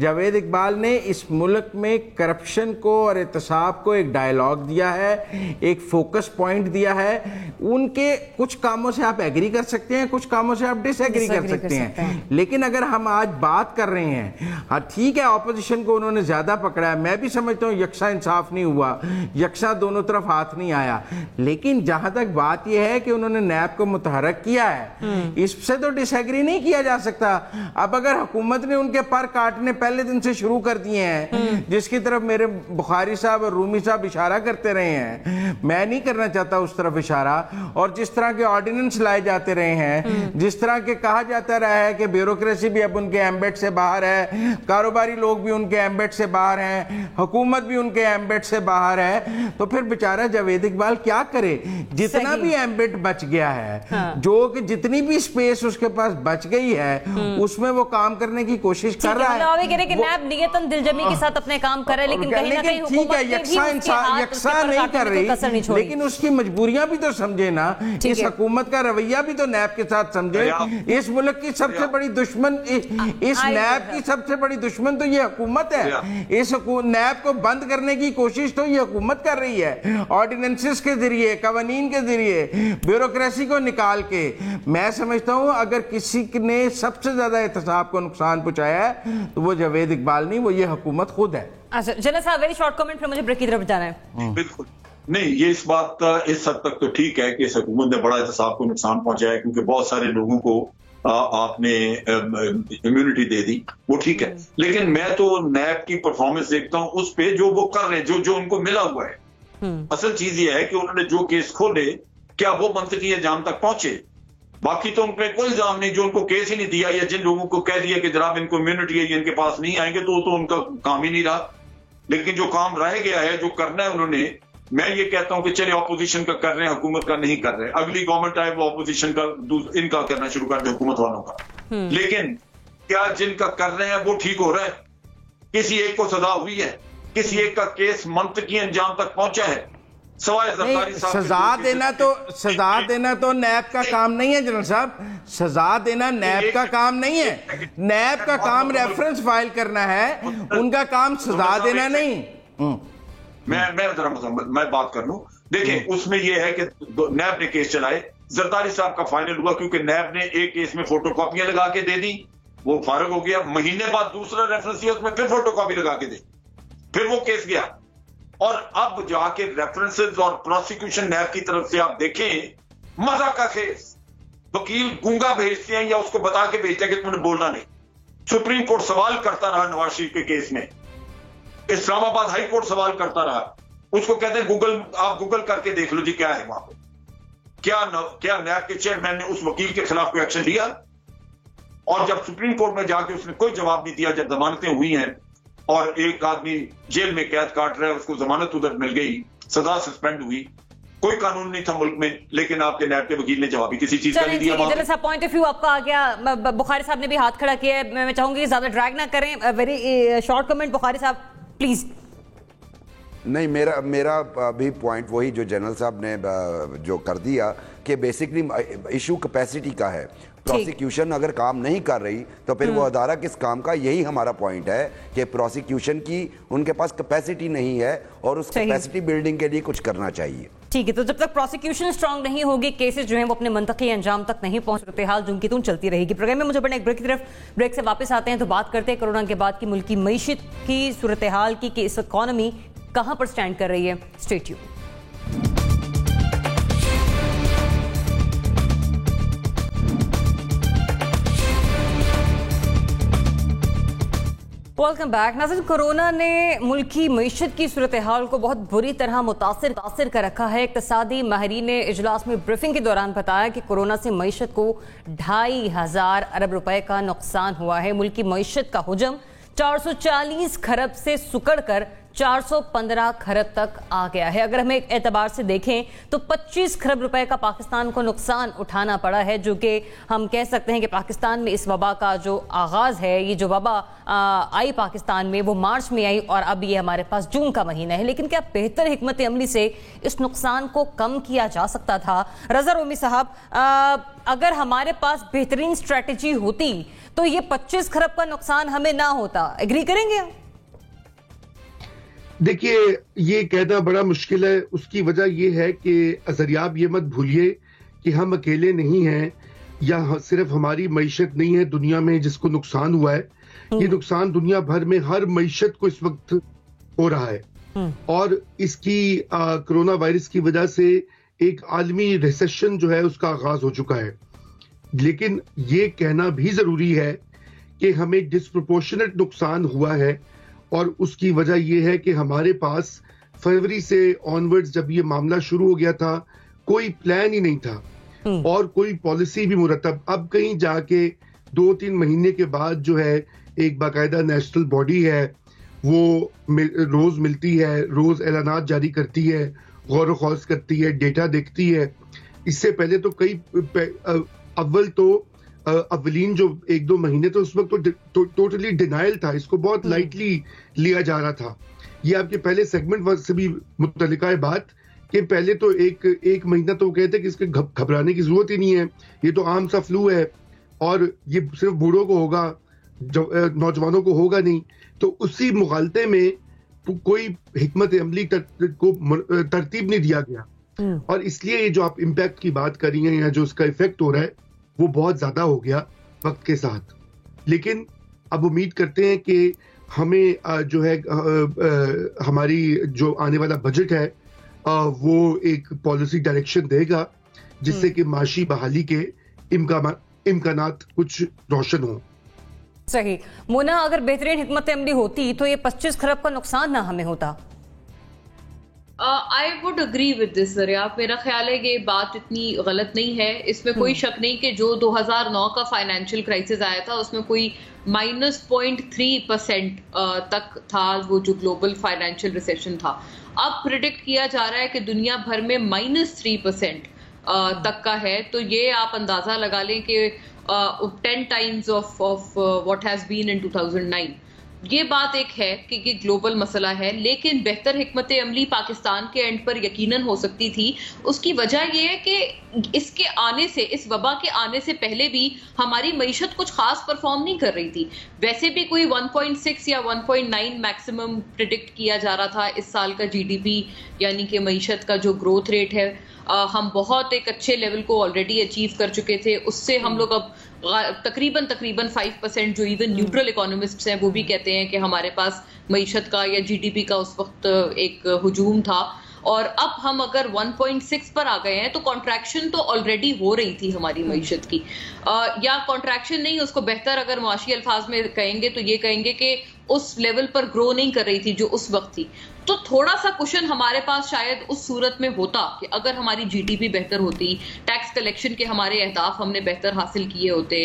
جاوید اقبال نے اس ملک میں کرپشن کو اور احتساب کو ایک ڈائیلاگ دیا ہے, ایک فوکس پوائنٹ دیا ہے. ان کے کچھ کاموں سے آپ ایگری کر سکتے ہیں, کچھ کاموں سے آپ ڈس ایگری کر سکتے ہیں, لیکن اگر ہم آج بات کر رہے ہیں, ہاں ٹھیک ہے اپوزیشن کو انہوں نے زیادہ پکڑا ہے, میں بھی سمجھتا ہوں یکساں انصاف نہیں ہوا, یکساں دونوں طرف ہاتھ نہیں آیا, لیکن جہاں تک بات یہ ہے کہ انہوں نے نیب کو متحرک کیا ہے, اس سے تو ڈس ایگری نہیں کیا جا سکتا. اب اگر حکومت نے ان کے پر کاٹنے پہلے دن سے شروع کر دیے ہیں, جس کی طرف میرے بخاری صاحب اور رومی صاحب اشارہ کرتے رہے ہیں, میں نہیں کرنا چاہتا اس طرف اشارہ. اور جس طرح کے آرڈیننس لائے جاتے رہے ہیں, جس طرح کے کہا جاتا رہا ہے کہ بیوروکریسی بھی اب ان کے ایمبیٹ سے باہر ہے, کاروباری لوگ بھی ان کے ایمبیٹ سے باہر ہیں, حکومت بھی ان کے ایمبیٹ سے باہر ہے, تو پھر بیچارہ جاوید اقبال کیا کرے؟ جتنا بھی ایمبیٹ بچ گیا ہے, جو کہ جتنی بھی سپیس اس کے پاس بچ گئی ہے, اس میں وہ کام کرنے کی کوشش کر رہا ہے. کہہ رہے کہ نیب نیتاً دلجمی کے ساتھ اپنے کام کر رہے, لیکن کہیں نہ کہیں حکومت نے بھی یکساں نہیں کر رہی, لیکن اس کی مجبوریاں بھی تو سمجھے نا. اس حکومت کا رویہ بھی تو نیب کے ساتھ سمجھے. اس ملک کی سب سے بڑی دشمن, اس نیب کی سب سے بڑی دشمن تو یہ حکومت ہے. اس نیب کو بند کرنے کی کوشش تو یہ حکومت کر رہی ہے, آرڈیننسز کے ذریعے, قوانین کے ذریعے, بیوروکریسی کو نکال کے. میں سمجھتا ہوں اگر کسی نے سب سے زیادہ احتساب کو نقصان پہنچایا ہے تو وہ جاوید اقبال نہیں, وہ یہ حکومت خود ہے. جنرل صاحب ویری شارٹ کمنٹ, پھر مجھے بریک کی طرف جانا ہے. بالکل نہیں, یہ اس بات اس حد تک تو ٹھیک ہے کہ اس حکومت نے بڑا احتساب کو نقصان پہنچایا, کیونکہ بہت سارے لوگوں کو آپ نے امیونٹی دے دی, وہ ٹھیک ہے. لیکن میں تو نیب کی پرفارمنس دیکھتا ہوں اس پہ جو وہ کر رہے ہیں, جو ان کو ملا ہوا ہے. اصل چیز یہ ہے کہ انہوں نے جو کیس کھولے کیا وہ منطقی انجام تک پہنچے؟ باقی تو ان پہ کوئی الزام نہیں. جو ان کو کیس ہی نہیں دیا, یا جن لوگوں کو کہہ دیا کہ جناب ان کو امیونٹی ہے, یہ ان کے پاس نہیں آئیں گے, تو ان کا کام ہی نہیں رہا. لیکن جو کام رہ گیا ہے, جو کرنا ہے انہوں نے, میں یہ کہتا ہوں کہ چلے اپوزیشن کا کر رہے ہیں, حکومت کا نہیں کر رہے. اگلی گورنمنٹ آئے وہ اپوزیشن کا ان کا کرنا شروع کر دے, حکومت والوں کا. لیکن کیا جن کا کر رہے ہیں وہ ٹھیک ہو رہا ہے؟ کسی ایک کو سزا ہوئی ہے؟ کسی ایک کا کیس منطقی انجام تک پہنچا ہے؟ سزا دینا تو نیب کا کام نہیں ہے جنرل صاحب. سزا دینا نیب کا کام نہیں ہے. نیب کا کام ریفرنس فائل کرنا ہے, ان کا کام سزا دینا نہیں. میں بات کر لوں. دیکھیں اس میں یہ ہے کہ نیب نے کیس چلائے, زرداری صاحب کا فائنل ہوا کیونکہ نیب نے ایک کیس میں فوٹو کاپیاں لگا کے دے دی, وہ فارغ ہو گیا. مہینے بعد دوسرا ریفرنس کیا, اس میں پھر فوٹو کاپی لگا کے دے, پھر وہ کیس گیا. اور اب جا کے ریفرنسز اور پروسیکیوشن نیب کی طرف سے آپ دیکھیں, مزہ کا کیس. وکیل گونگا بھیجتے ہیں یا اس کو بتا کے بھیجتے ہیں کہ تم نے بولنا نہیں. سپریم کورٹ سوال کرتا رہا نواز شریف کے کیس میں, اسلام آباد ہائی کورٹ سوال کرتا رہا. اس کو کہتے ہیں آپ گوگل کر کے دیکھ لو جی کیا ہے وہاں پہ. کیا نیب کے چیئرمین نے اس وکیل کے خلاف کوئی ایکشن لیا؟ اور جب سپریم کورٹ میں جا کے اس نے کوئی جواب نہیں دیا, جب ضمانتیں ہوئی ہیں اور ایک آدمی جیل میں قید کاٹ رہا ہے, اس کو ضمانت ادھر مل گئی, سزا سسپینڈ ہوئی, کوئی قانون نہیں تھا ملک میں, لیکن آپ کے نیب کے وکیل نے جواب ہی کسی چیز کا نہیں دیا. جنرل صاحب پوائنٹ آف ویو آپ کا آ گیا. بخاری صاحب نے بھی ہاتھ کھڑا کیا ہے, میں چاہوں گی زیادہ ڈریگ نہ کریں. ویری شارٹ کمنٹ بخاری صاحب پلیز. نہیں, میرا بھی پوائنٹ وہی جو جنرل صاحب نے جو کر دیا کہ بیسکلی ایشو کیپیسٹی کا ہے. پروسیکیوشن اگر کام نہیں کر رہی تو پھر وہ ادارہ کس کام کا؟ یہی ہمارا پوائنٹ ہے کہ پروسیکیوشن کی ان کے پاس کیپیسٹی نہیں ہے, اور اس کیپیسٹی بلڈنگ کے لیے کچھ کرنا چاہیے. ٹھیک ہے, تو جب تک پروسیکیوشن اسٹرانگ نہیں ہوگی, کیسز جو ہیں وہ اپنے منطقی انجام تک نہیں پہنچ رہتے, حال جن کی تون چلتی رہے گی. پروگرام میں مجھے بڑھنے ایک بریک کی طرف, بریک سے واپس آتے ہیں تو بات کرتے ہیں کورونا کے بعد کی ملکی معیشت کی صورتحال کی, کہ اس اکانومی کہاں پر سٹینڈ کر رہی ہے. Stay tune. Welcome back. ناظرین, کورونا نے ملکی معیشت کی صورتحال کو بہت بری طرح متاثر کر رکھا ہے. اقتصادی ماہرین نے اجلاس میں بریفنگ کے دوران بتایا کہ کورونا سے معیشت کو 2,500 ارب روپے کا نقصان ہوا ہے. ملکی معیشت کا حجم 440 کھرب سے سکڑ کر 415 کھرب تک آ گیا ہے. اگر ہمیں ایک اعتبار سے دیکھیں تو 25 کھرب روپے کا پاکستان کو نقصان اٹھانا پڑا ہے, جو کہ ہم کہہ سکتے ہیں کہ پاکستان میں اس وبا کا جو آغاز ہے, یہ جو وبا آئی پاکستان میں وہ مارچ میں آئی, اور اب یہ ہمارے پاس جون کا مہینہ ہے. لیکن کیا بہتر حکمت عملی سے اس نقصان کو کم کیا جا سکتا تھا؟ رضا رومی صاحب, اگر ہمارے پاس بہترین اسٹریٹجی ہوتی تو یہ 25 کھرب کا نقصان ہمیں نہ ہوتا. ایگری کریں گے؟ دیکھیے, یہ کہنا بڑا مشکل ہے. اس کی وجہ یہ ہے کہ اظہریاب یہ مت بھولیے کہ ہم اکیلے نہیں ہیں, یا صرف ہماری معیشت نہیں ہے دنیا میں جس کو نقصان ہوا ہے. یہ نقصان دنیا بھر میں ہر معیشت کو اس وقت ہو رہا ہے, اور اس کی کرونا وائرس کی وجہ سے ایک عالمی ریسیشن جو ہے اس کا آغاز ہو چکا ہے. لیکن یہ کہنا بھی ضروری ہے کہ ہمیں ڈسپروپورشنٹ نقصان ہوا ہے, اور اس کی وجہ یہ ہے کہ ہمارے پاس फरवरी से ऑनवर्ड्स जब ये मामला शुरू हो गया था, कोई प्लान ही नहीं था और कोई पॉलिसी भी मुरतब। अब कहीं जाके 2-3 महीने के बाद जो है एक बाकायदा नेशनल बॉडी है, वो रोज मिलती है, रोज ऐलानात जारी करती है, गौर खौज करती है, डेटा देखती है। इससे पहले तो अव्वल तो अवलीन जो 1-2 महीने तो उस वक्त तो टोटली डिनायल था, इसको बहुत लाइटली लिया जा रहा था। ये आपके पहले सेगमेंट से भी मुतल्लिका है बात कि पहले तो एक महीना तो कहते कि इसके घबराने की जरूरत ही नहीं है, ये तो आम सा फ्लू है और ये सिर्फ बूढ़ों को होगा, नौजवानों को होगा नहीं। तो उसी मुगालते में कोई हिकमत अमली को तरतीब नहीं दिया गया और इसलिए ये जो आप इम्पैक्ट की बात कर रही हैं या जो उसका इफेक्ट हो रहा है वो बहुत ज्यादा हो गया वक्त के साथ। लेकिन अब उम्मीद करते हैं कि हमें जो है हमारी जो आने वाला बजट है वो एक पॉलिसी डायरेक्शन देगा जिससे कि माशी बहाली के इम्कानात कुछ रोशन हो। सही। मोना, अगर बेहतरीन हिकमत अमली होती तो ये 25 खरब का नुकसान ना हमें होता। I would agree with this जरिया। मेरा ख्याल है ये बात इतनी गलत नहीं है, इसमें कोई शक नहीं कि जो 2009 का फाइनेंशियल क्राइसिस आया था उसमें कोई -0.3% तक था वो जो ग्लोबल फाइनेंशियल रिसेशन था। अब प्रिडिक्ट किया जा रहा है कि दुनिया भर में -3% तक का है। तो ये आप अंदाजा लगा लें कि 10 times of what has been in 2009। ये बात एक है कि ये ग्लोबल मसला है, लेकिन बेहतर हिकमत अमली पाकिस्तान के एंड पर यकीनन हो सकती थी। उसकी वजह ये है कि इसके आने से, इस वबा के आने से पहले भी हमारी मईशत कुछ खास परफॉर्म नहीं कर रही थी। वैसे भी कोई 1.6 या 1.9 मैक्सिमम प्रिडिक्ट किया जा रहा था इस साल का जीडीपी, यानी कि मईशत का जो ग्रोथ रेट है हम बहुत एक अच्छे लेवल को ऑलरेडी अचीव कर चुके थे। उससे हम लोग अब तकरीबन 5% जो इवन न्यूट्रल इकोनॉमिस्ट्स हैं वो भी कहते हैं कि हमारे पास मईशत का या जीडीपी का उस वक्त एक हुजूम था। और अब हम अगर 1.6 पर आ गए हैं तो कॉन्ट्रैक्शन तो ऑलरेडी हो रही थी हमारी मईशत की, या कॉन्ट्रैक्शन नहीं, उसको बेहतर अगर मुआशी अल्फाज में कहेंगे तो ये कहेंगे कि उस लेवल पर ग्रो नहीं कर रही थी जो उस वक्त थी। तो थोड़ा सा कुशन हमारे पास शायद उस सूरत में होता कि अगर हमारी जीडीपी बेहतर होती, टैक्स कलेक्शन के हमारे अहदाफ हमने बेहतर हासिल किए होते,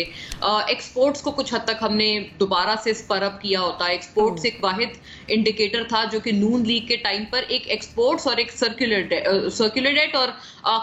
एक्सपोर्ट्स को कुछ हद तक हमने दोबारा से स्पर अप किया होता। एक्सपोर्ट्स एक वाहिद इंडिकेटर था जो कि नून लीग के टाइम पर एक एक्सपोर्ट्स और एक सर्कुलर डेट और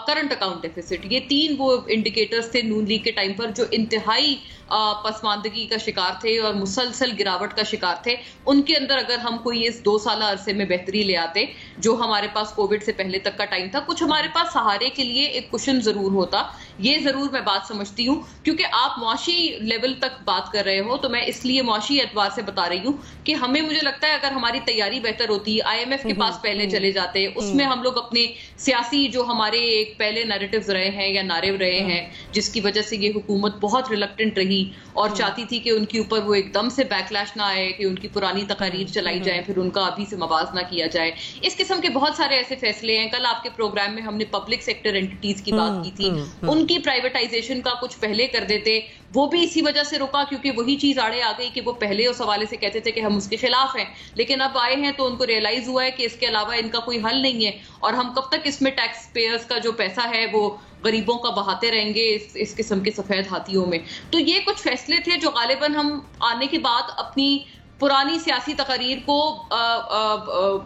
करंट अकाउंट डेफिसिट, ये 3 वो इंडिकेटर्स थे नून लीग के टाइम पर जो इंतहाई पसमानदगी का शिकार थे और मुसलसल गिरावट का शिकार थे। उनके अंदर अगर हम कोई इस 2 साल अरसे में बेहतरी ले आते जो हमारे पास कोविड से पहले तक का टाइम था, कुछ हमारे पास सहारे के लिए एक कुशन जरूर होता। ये जरूर मैं बात समझती हूँ, क्योंकि आप मुआशी लेवल तक बात कर रहे हो तो मैं इसलिए मुआशी एतबार से बता रही हूँ कि हमें, मुझे लगता है अगर हमारी तैयारी बेहतर होती, IMF के पास पहले चले जाते, उसमें हम लोग अपने सियासी जो हमारे एक पहले नैरेटिव्स रहे हैं या नारेव रहे हैं जिसकी वजह से ये हुकूमत बहुत रिलक्टेंट रही और चाहती थी कि उनके ऊपर वो एकदम से बैकलैश ना आए, कि उनकी पुरानी तकारीर चलाई जाए फिर उनका अभी से मवाजना किया जाए। इस किस्म के बहुत सारे ऐसे फैसले हैं। कल आपके प्रोग्राम में हमने पब्लिक सेक्टर एंटिटीज की बात की थी, उनकी प्राइवेटाइजेशन का कुछ पहले कर देते, वो भी इसी वजह से रुका क्योंकि वही चीज आड़े आ गई कि वो पहले उस हवाले से कहते थे कि हम उसके खिलाफ हैं, लेकिन अब आए हैं तो उनको रियलाइज हुआ है कि इसके अलावा इनका कोई हल नहीं है और हम कब तक इसमें टैक्स पेयर्स का जो पैसा है वो गरीबों का बहाते रहेंगे इस किस्म के सफेद हाथियों में। तो ये कुछ फैसले थे जो गालिबन हम आने के बाद अपनी पुरानी सियासी तकरीर को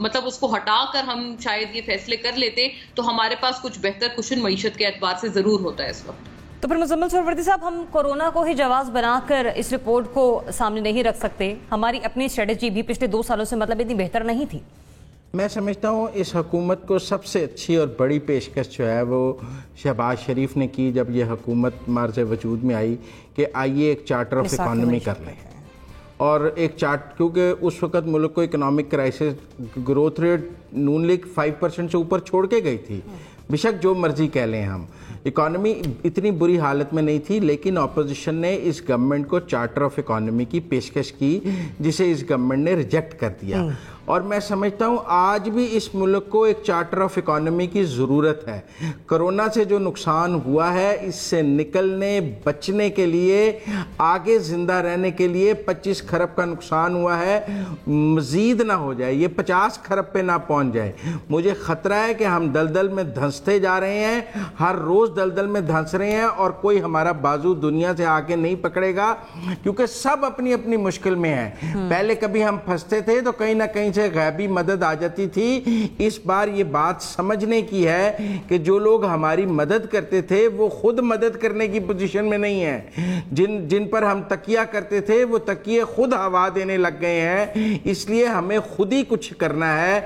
मतलब उसको हटाकर हम शायद ये फैसले कर लेते तो हमारे पास कुछ बेहतर कुशन मईशत के एतबार से जरूर होता है इस वक्त। तो फिर मुजम्मिल सरवरदी साहब, हम कोरोना को ही जवाब बनाकर इस रिपोर्ट को सामने नहीं रख सकते। हमारी अपनी स्ट्रेटजी भी पिछले 2 सालों से मतलब इतनी बेहतर नहीं थी। मैं समझता हूँ इस हुकूमत को सबसे अच्छी और बड़ी पेशकश जो है वो शहबाज शरीफ ने की जब ये हुकूमत मार्ज वजूद में आई कि आइए एक चार्टर ऑफ इकॉनमी कर लें। और एक चार्ट, क्योंकि उस वक्त मुल्क को इकोनॉमिक क्राइसिस, ग्रोथ रेट नून लीग 5% से ऊपर छोड़ के गई थी। बेशक जो मर्जी कह लें हम, इकॉनमी इतनी बुरी हालत में नहीं थी, लेकिन अपोजिशन ने इस गवर्नमेंट को चार्टर ऑफ इकॉनमी की पेशकश की जिसे इस गवर्नमेंट ने रिजेक्ट कर दिया। اور میں سمجھتا ہوں آج بھی اس ملک کو ایک چارٹر آف اکانومی کی ضرورت ہے. کرونا سے جو نقصان ہوا ہے اس سے نکلنے بچنے کے لیے آگے زندہ رہنے کے لیے 25 کھرب کا نقصان ہوا ہے, مزید نہ ہو جائے, یہ 50 کھرب پہ نہ پہنچ جائے. مجھے خطرہ ہے کہ ہم دلدل میں دھنستے جا رہے ہیں, ہر روز دلدل میں دھنس رہے ہیں اور کوئی ہمارا بازو دنیا سے آ کے نہیں پکڑے گا, کیونکہ سب اپنی اپنی مشکل میں ہیں. پہلے کبھی ہم پھنستے تھے تو کہیں نہ کہیں سے غیبی مدد آ جاتی تھی. اس بار یہ بات سمجھنے کی ہے کہ جو لوگ ہماری مدد کرتے تھے وہ خود مدد کرنے کی پوزیشن میں نہیں ہیں. جن پر ہم تکیہ کرتے تھے وہ تکیے خود ہوا دینے لگ گئے ہیں. اس لیے ہمیں خود ہی کچھ کرنا ہے.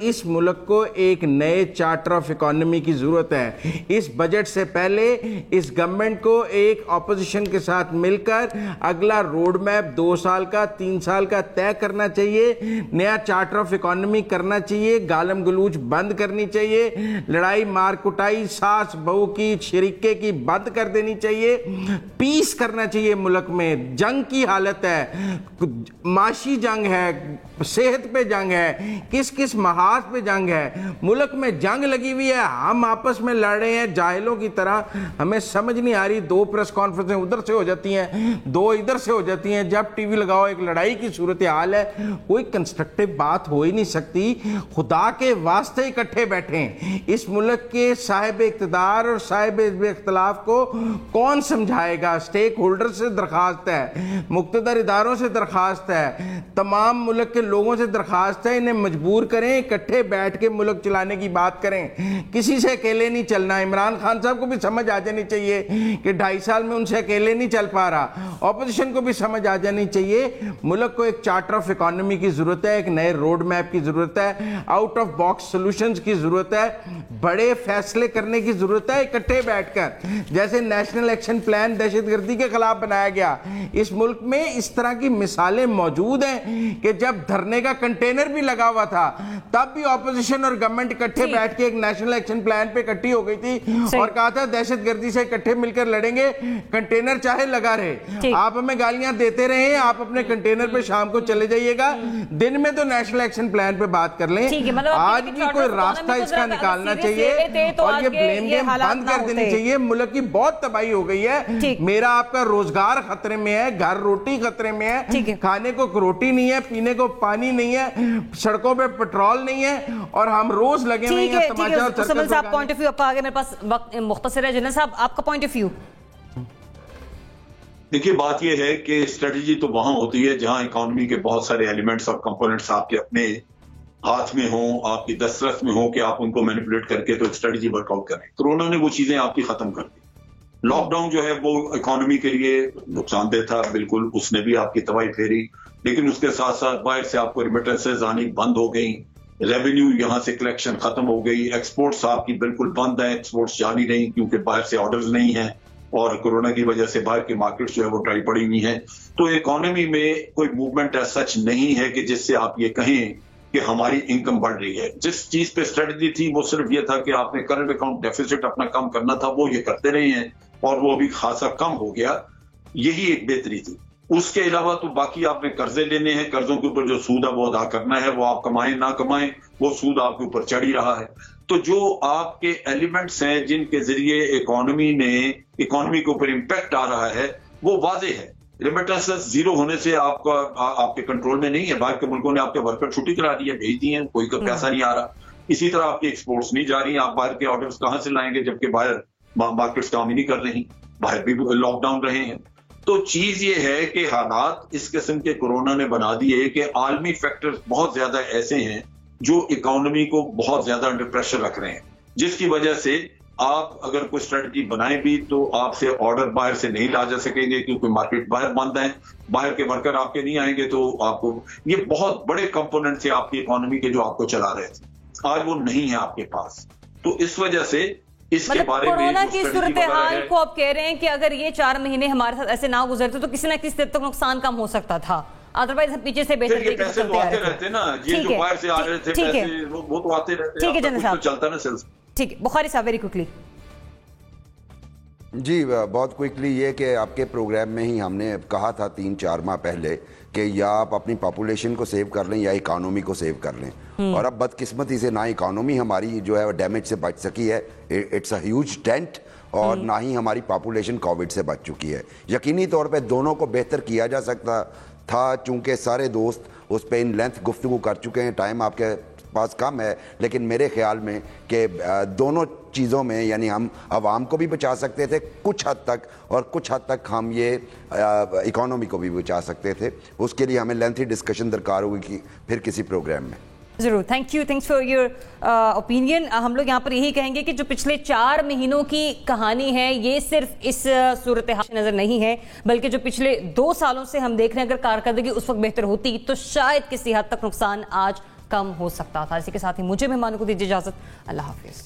اس ملک کو ایک نئے چارٹر آف اکانومی کی ضرورت ہے. اس بجٹ سے پہلے اس گورنمنٹ کو ایک اپوزیشن کے ساتھ مل کر اگلا روڈ میپ 2 سال کا 3 سال کا طے کرنا چاہیے. نیا چارٹر آف اکانومی کرنا چاہیے. گالم گلوچ بند کرنی چاہیے. لڑائی مار کٹائی ساس بہو کی شریکے کی بند کر دینی چاہیے. پیس کرنا چاہیے. ملک میں جنگ کی حالت ہے, معاشی جنگ ہے, صحت پہ جنگ ہے, کس محاذ پہ جنگ ہے. ملک میں جنگ لگی ہوئی ہے, ہم آپس میں لڑ رہے ہیں جاہلوں کی طرح. ہمیں سمجھ نہیں آ رہی, 2 پریس کانفرنسیں ادھر سے ہو جاتی ہیں, 2 ادھر سے ہو جاتی ہیں. جب ٹی وی لگاؤ ایک لڑائی کی صورتحال ہے, کوئی کنسٹرکٹیو بات ہو ہی نہیں سکتی. خدا کے واسطے اکٹھے بیٹھیں. اس ملک کے صاحب اقتدار اور صاحب اختلاف کو کون سمجھائے گا؟ سٹیک ہولڈر سے درخواست ہے, مقتدر اداروں سے درخواست ہے, تمام ملک کے لوگوں سے درخواست ہے, انہیں مجبور کریں اکٹھے بیٹھ کے ملک چلانے کی بات کریں. کسی سے اکیلے نہیں چلنا. عمران خان صاحب کو بھی سمجھ آ جانی چاہیے کہ 2.5 سال میں ان سے اکیلے نہیں چل پا رہا. اپوزیشن کو بھی سمجھ آ جانی چاہیے ملک کو ایک چارٹر آف اکانومی کی ضرورت ہے, ایک نئے روڈ میپ کی ضرورت ہے, آؤٹ آف باکس سولوشنز کی ضرورت ہے, بڑے فیصلے کرنے کی ضرورت ہے اکٹھے بیٹھ کر. جیسے نیشنل ایکشن پلان دہشت گردی کے خلاف بنایا گیا, اس ملک میں اس طرح کی مثالیں موجود ہیں کہ جب دھرنے کا کنٹینر بھی لگا ہوا تھا تب بھی اپوزیشن اور گورنمنٹ اکٹھے بیٹھ کے ایک نیشنل ایکشن پلان پہ اکٹھی ہو گئی تھی اور کہا تھا دہشت گردی سے اکٹھے مل کر لڑیں گے, کنٹینر چاہے لگا رہے. آپ ہمیں گالیاں دیتے رہے, آپ اپنے کنٹینر پہ شام کو چلے جائیے گا, دن میں تو نیشنل ایکشن پلان پہ بات کر لیں. آج بھی کوئی راستہ اس کا نکالنا چاہیے اور یہ بلیم گیم بند کر دینی چاہیے. ملک کی بہت تباہی ہو گئی ہے. میرا آپ کا روزگار خطرے میں ہے, گھر روٹی خطرے میں ہے, کھانے کو روٹی نہیں ہے, پینے کو پانی نہیں ہے, سڑکوں پہ پیٹرول نہیں ہے, اور ہم روز لگے ہوئے ہیں تماشا اور سرکس صاحب پوائنٹ آف ویو آپ کا آگے. میرے پاس وقت مختصر ہے. جنید صاحب آپ کا پوائنٹ آف ویو. دیکھیے بات یہ ہے کہ اسٹریٹجی تو وہاں ہوتی ہے جہاں اکانومی کے بہت سارے ایلیمنٹس اور کمپوننٹس آپ کے اپنے ہاتھ میں ہوں, آپ کی دسترس میں ہوں کہ آپ ان کو مینیپولیٹ کر کے تو اسٹریٹجی ورک آؤٹ کریں. کرونا نے وہ چیزیں آپ کی ختم کر دی. لاک ڈاؤن جو ہے وہ اکانومی کے لیے نقصان دہ تھا, بالکل اس نے بھی آپ کی تباہی پھیری, لیکن اس کے ساتھ ساتھ باہر سے آپ کو ریمیٹنسز آنی بند ہو گئی, ریونیو یہاں سے کلیکشن ختم ہو گئی, ایکسپورٹس آپ کی بالکل بند ہیں, ایکسپورٹس جاری نہیں کیونکہ باہر سے آرڈرز نہیں ہیں اور کورونا کی وجہ سے باہر کی مارکیٹس جو ہے وہ ڈرائی پڑی ہوئی ہیں. تو اکانومی میں کوئی موومنٹ ایز سچ نہیں ہے کہ جس سے آپ یہ کہیں کہ ہماری انکم بڑھ رہی ہے. جس چیز پہ اسٹریٹجی تھی وہ صرف یہ تھا کہ آپ نے کرنٹ اکاؤنٹ ڈیفیسٹ اپنا کم کرنا تھا, وہ یہ کرتے رہے ہیں اور وہ بھی خاصا کم ہو گیا. یہی ایک بہتری تھی. اس کے علاوہ تو باقی آپ نے قرضے لینے ہیں, قرضوں کے اوپر جو سود ہے وہ ادا کرنا ہے, وہ آپ کمائیں نہ کمائیں وہ سود آپ کے اوپر چڑھ ہی رہا ہے. تو جو آپ کے ایلیمنٹس ہیں جن کے ذریعے اکانومی کے اوپر امپیکٹ آ رہا ہے وہ واضح ہے. ریمیٹنسز زیرو ہونے سے آپ کے کنٹرول میں نہیں ہے. باہر کے ملکوں نے آپ کے ورکر چھٹی کرا دی ہے, بھیج دی ہیں, کوئی پیسہ نہیں آ رہا. اسی طرح آپ کی ایکسپورٹس نہیں جا رہی ہیں. آپ باہر کے آرڈرز کہاں سے لائیں گے جبکہ باہر مارکیٹس کام ہی نہیں کر رہی, باہر بھی لاک ڈاؤن رہے ہیں. تو چیز یہ ہے کہ حالات اس قسم کے کورونا نے بنا دیے کہ عالمی فیکٹرز بہت زیادہ ایسے ہیں جو اکانومی کو بہت زیادہ انڈر پریشر رکھ رہے ہیں, جس کی وجہ سے آپ اگر کوئی اسٹریٹجی بنائیں بھی تو آپ سے آرڈر باہر سے نہیں لا جا سکیں گے کیونکہ مارکیٹ باہر بند ہے, باہر کے ورکر آپ کے نہیں آئیں گے. تو آپ کو یہ بہت بڑے کمپوننٹ تھے آپ کی اکانومی کے جو آپ کو چلا رہے تھے, آج وہ نہیں ہے آپ کے پاس. تو اس وجہ سے اس کے بارے میں کورونا کی صورتحال کو آپ کہہ رہے ہیں کہ اگر یہ 4 مہینے ہمارے ساتھ ایسے نہ گزرتے تو کسی نہ کسی حد تک نقصان کم ہو سکتا تھا, ادروائز ہم پیچھے سے بہتر طریقے سے چلتے رہتے نا. یہ جو باہر سے آ رہے تھے پیسے وہ تو آتے رہتے ہیں, ٹھیک ہے جنید صاحب, چلتا نا سلسلہ. ٹھیک ہے بخاری صاحب ویری کوئکلی. جی بہت کوئکلی یہ کہ آپ کے پروگرام میں ہی ہم نے کہا تھا 3-4 ماہ پہلے کہ یا آپ اپنی پاپولیشن کو سیو کر لیں یا اکانومی کو سیو کر لیں، اور اب بدقسمتی سے نہ اکانومی ہماری جو ہے ڈیمیج سے بچ سکی ہے، اٹس اے ہیوج ڈینٹ، اور نہ ہی ہماری پاپولیشن کووڈ سے بچ چکی ہے۔ یقینی طور پہ دونوں کو بہتر کیا جا سکتا تھا، چونکہ سارے دوست اس پہ ان لینتھ گفتگو کر چکے ہیں، ٹائم آپ کے پاس کم ہے، لیکن میرے خیال میں کہ دونوں چیزوں میں یعنی ہم عوام کو بھی بچا سکتے تھے کچھ حد تک، اور کچھ حد تک ہم یہ اکانومی کو بھی بچا سکتے تھے۔ اس کے لیے ہمیں لینتھی ڈسکشن درکار ہوگی کہ پھر کسی پروگرام میں۔ ضرور، تھینکس فار یور اوپینین۔ ہم لوگ یہاں پر یہی کہیں گے کہ جو پچھلے 4 مہینوں کی کہانی ہے یہ صرف اس صورتحال نظر نہیں ہے، بلکہ جو پچھلے 2 سالوں سے ہم دیکھ رہے ہیں، اگر کارکردگی اس وقت بہتر ہوتی تو شاید کسی حد تک نقصان آج کم ہو سکتا تھا۔ اسی کے ساتھ ہی مجھے مہمانوں کو دیجیے اجازت، اللہ حافظ۔